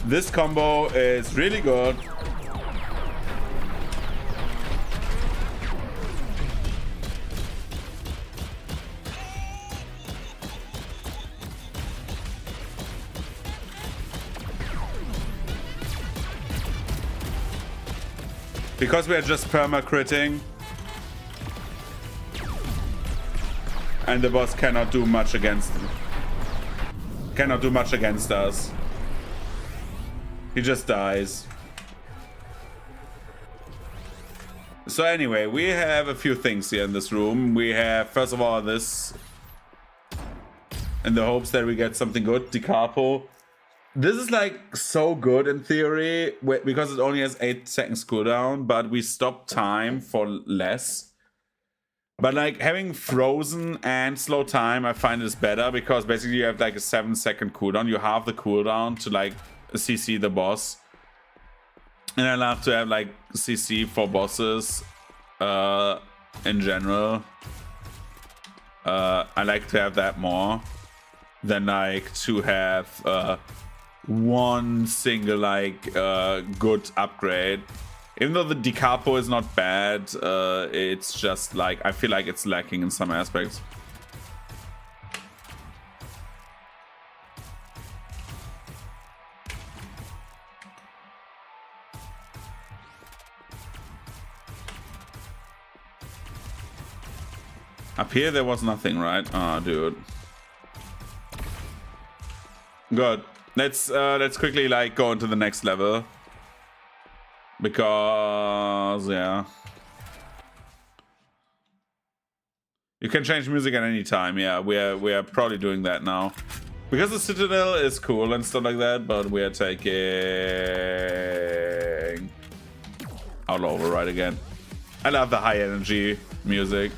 this combo is really good. Because we are just perma-critting. And the boss cannot do much against us. He just dies. So anyway, we have a few things here in this room. We have, first of all, this. In the hopes that we get something good. Dicapo. This is like so good in theory. Because it only has 8 seconds cooldown. But we stop time for less. But like having frozen and slow time, I find is better because basically you have like a 7-second cooldown. You have the cooldown to like CC the boss. And I love to have like CC for bosses in general. I like to have that more than like to have one single like good upgrade. Even though the Dicapo is not bad, it's just like, I feel like it's lacking in some aspects. Up here there was nothing, right? Oh, dude. Good. Let's quickly like go into the next level. Because, yeah. You can change music at any time. Yeah, we are probably doing that now. Because the Citadel is cool and stuff like that, but we are taking Outlaw Override again. I love the high energy music.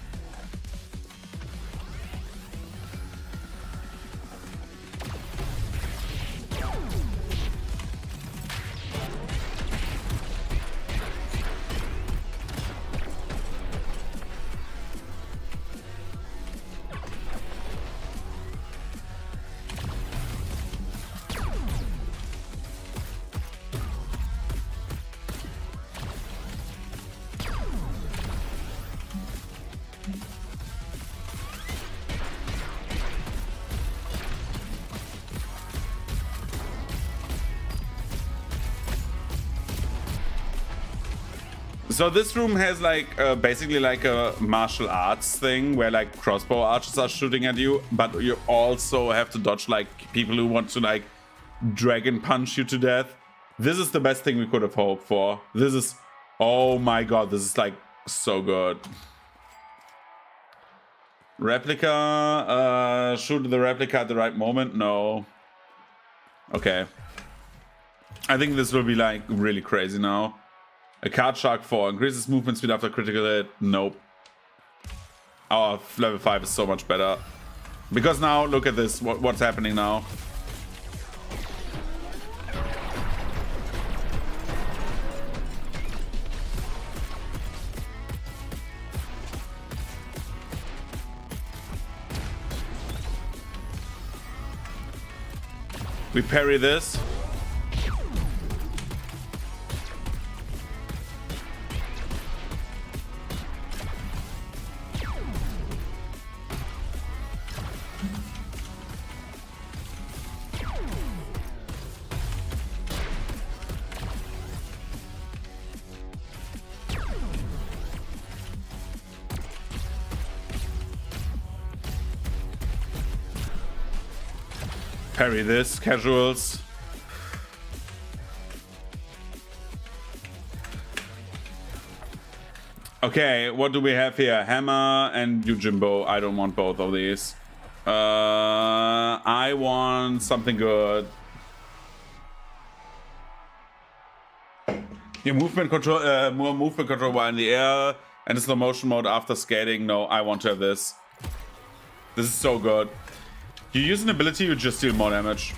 So this room has like basically like a martial arts thing where like crossbow archers are shooting at you, but you also have to dodge like people who want to like dragon punch you to death. This is the best thing we could have hoped for. This is, oh my god, this is like so good. Replica, shoot the replica at the right moment? No. Okay. I think this will be like really crazy now. A card shark 4 increases movement speed after critical hit. Nope. Our level 5 is so much better. Because now, look at this. What's happening now? We parry this. Parry this, casuals. Okay, what do we have here? Hammer and Yujimbo. I don't want both of these. I want something good. Your movement control, more movement control while in the air, and slow motion mode after skating. No, I want to have this. This is so good. You use an ability, you just deal more damage.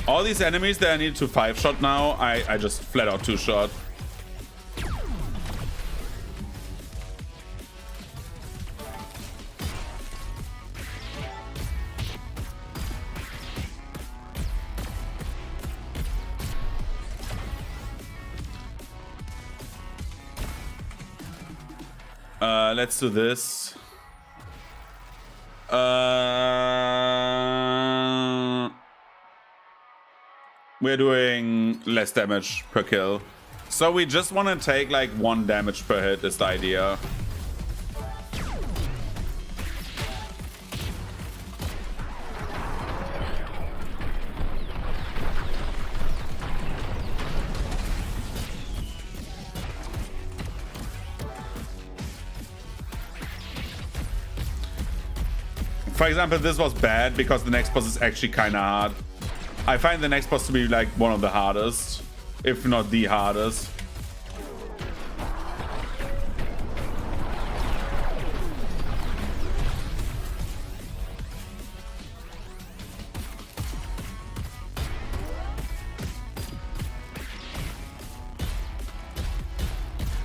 All these enemies that I need to 5-shot now, I just flat out 2-shot. Let's do this. We're doing less damage per kill. So we just want to take like 1 damage per hit is the idea. For example, this was bad because the next boss is actually kind of hard. I find the next boss to be like one of the hardest, if not the hardest.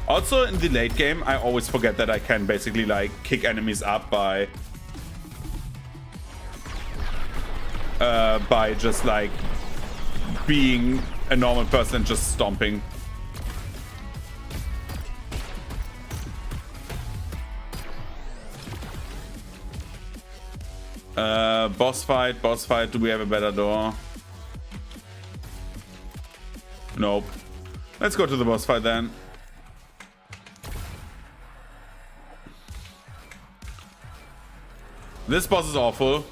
Also in the late game, I always forget that I can basically like kick enemies up by just like being a normal person and just stomping. Boss fight, do we have a better door? Nope. Let's go to the boss fight then. This boss is awful.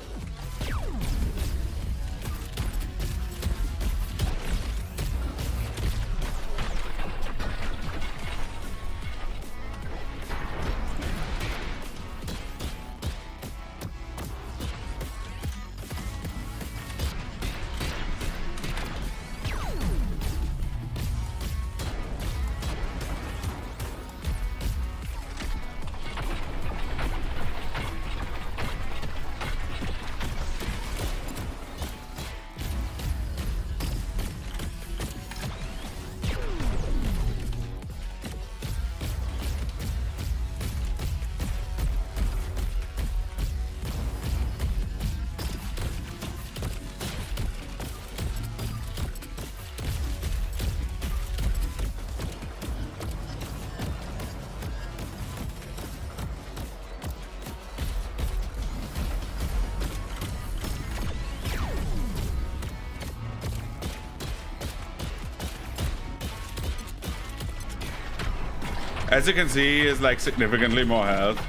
As you can see, he is like significantly more health.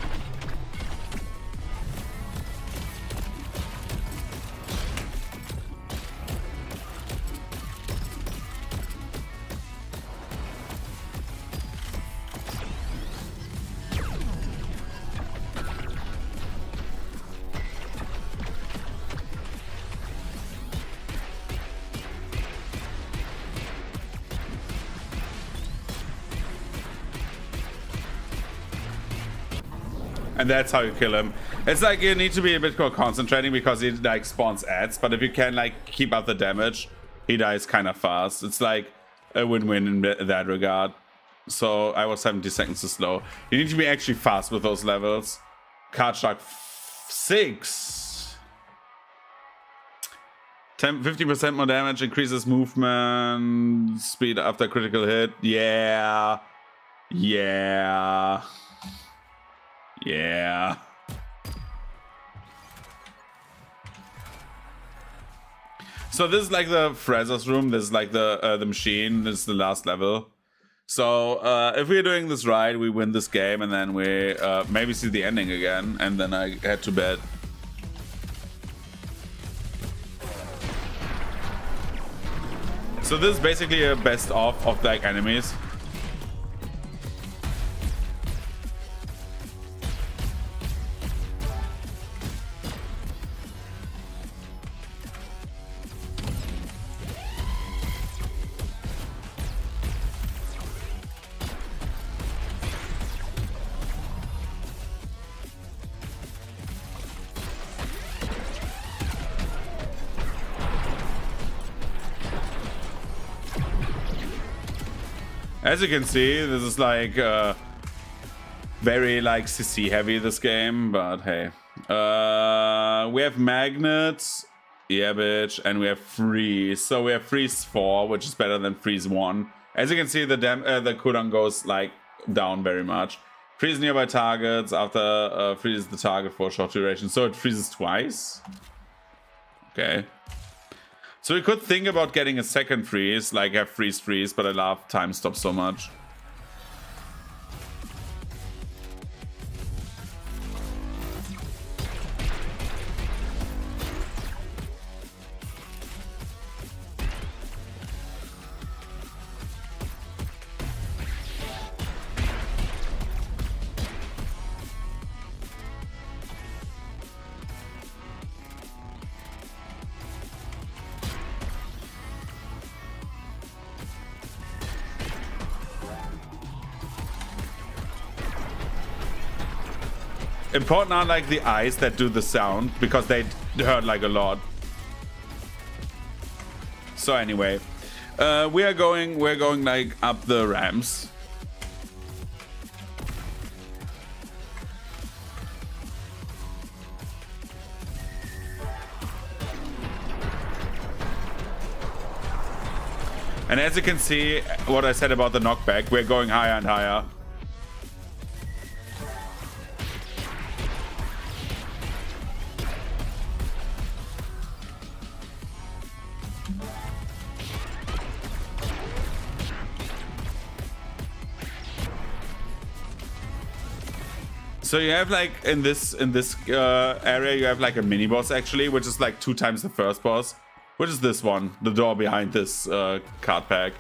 And that's how you kill him. It's like you need to be a bit more concentrating because he like spawns ads, but if you can like keep up the damage, he dies kind of fast. It's like a win-win in that regard. So I was 70 seconds too slow. You need to be actually fast with those levels. Card Shark 6. 50% more damage, increases movement speed after critical hit. Yeah. Yeah. Yeah. So this is like the Fraser's room. This is like the machine. This is the last level. So if we're doing this right, we win this game, and then we maybe see the ending again, and then I head to bed. So this is basically a best of like enemies. As you can see, this is like very like CC heavy, this game, but hey. We have magnets, yeah bitch, and we have freeze. So we have freeze 4, which is better than freeze 1. As you can see, the cooldown goes like down very much. Freeze nearby targets after freeze the target for a short duration. So it freezes twice. Okay. So we could think about getting a second freeze, like have freeze, but I love time stop so much. Important are like the eyes that do the sound, because they hurt like a lot. So anyway, we're going like up the ramps. And as you can see, what I said about the knockback, we're going higher and higher. So you have like in this area you have like a mini boss actually, which is like 2 times the first boss, which is this one, the door behind this card pack.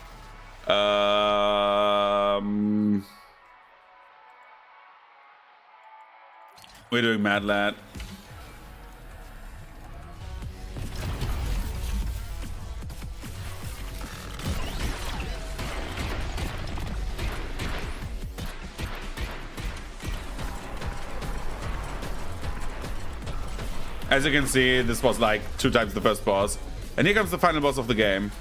We're doing Mad Lad. As you can see, this was like 2 times the first boss. And here comes the final boss of the game.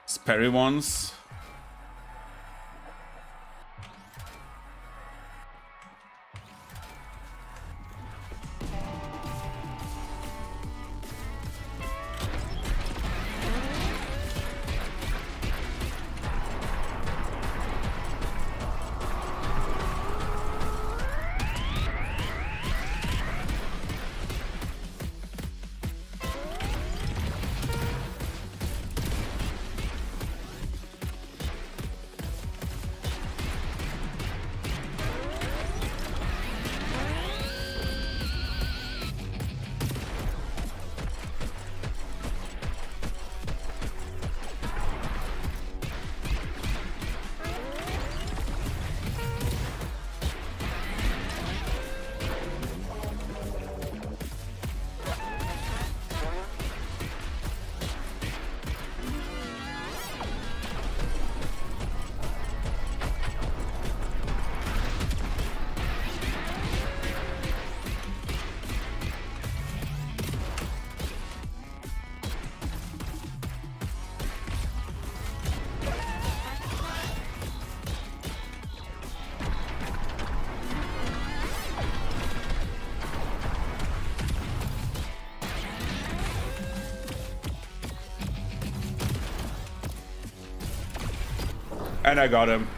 Sperry ones. And I got him.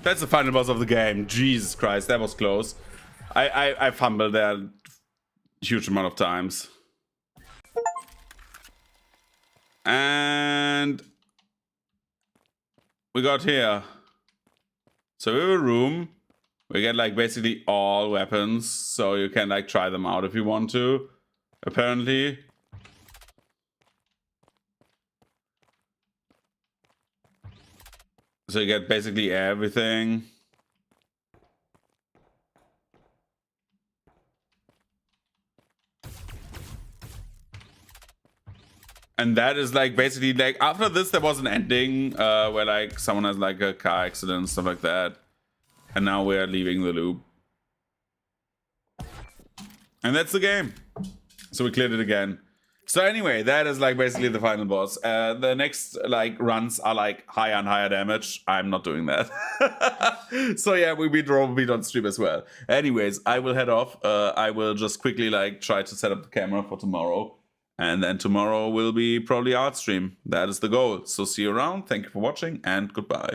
That's the final boss of the game. Jesus Christ, that was close. I fumbled there a huge amount of times. And we got here. So we have a room. We get like basically all weapons. So you can like try them out if you want to. Apparently. So you get basically everything. And that is like basically like after this there was an ending where like someone has like a car accident, stuff like that. And now we're leaving the loop. And that's the game. So we cleared it again. So anyway, that is like basically the final boss. The next like runs are like higher and higher damage. I'm not doing that. So yeah, we beat Robobeat on stream as well. Anyways, I will head off. I will just quickly like try to set up the camera for tomorrow. And then tomorrow will be probably art stream. That is the goal. So see you around. Thank you for watching and goodbye.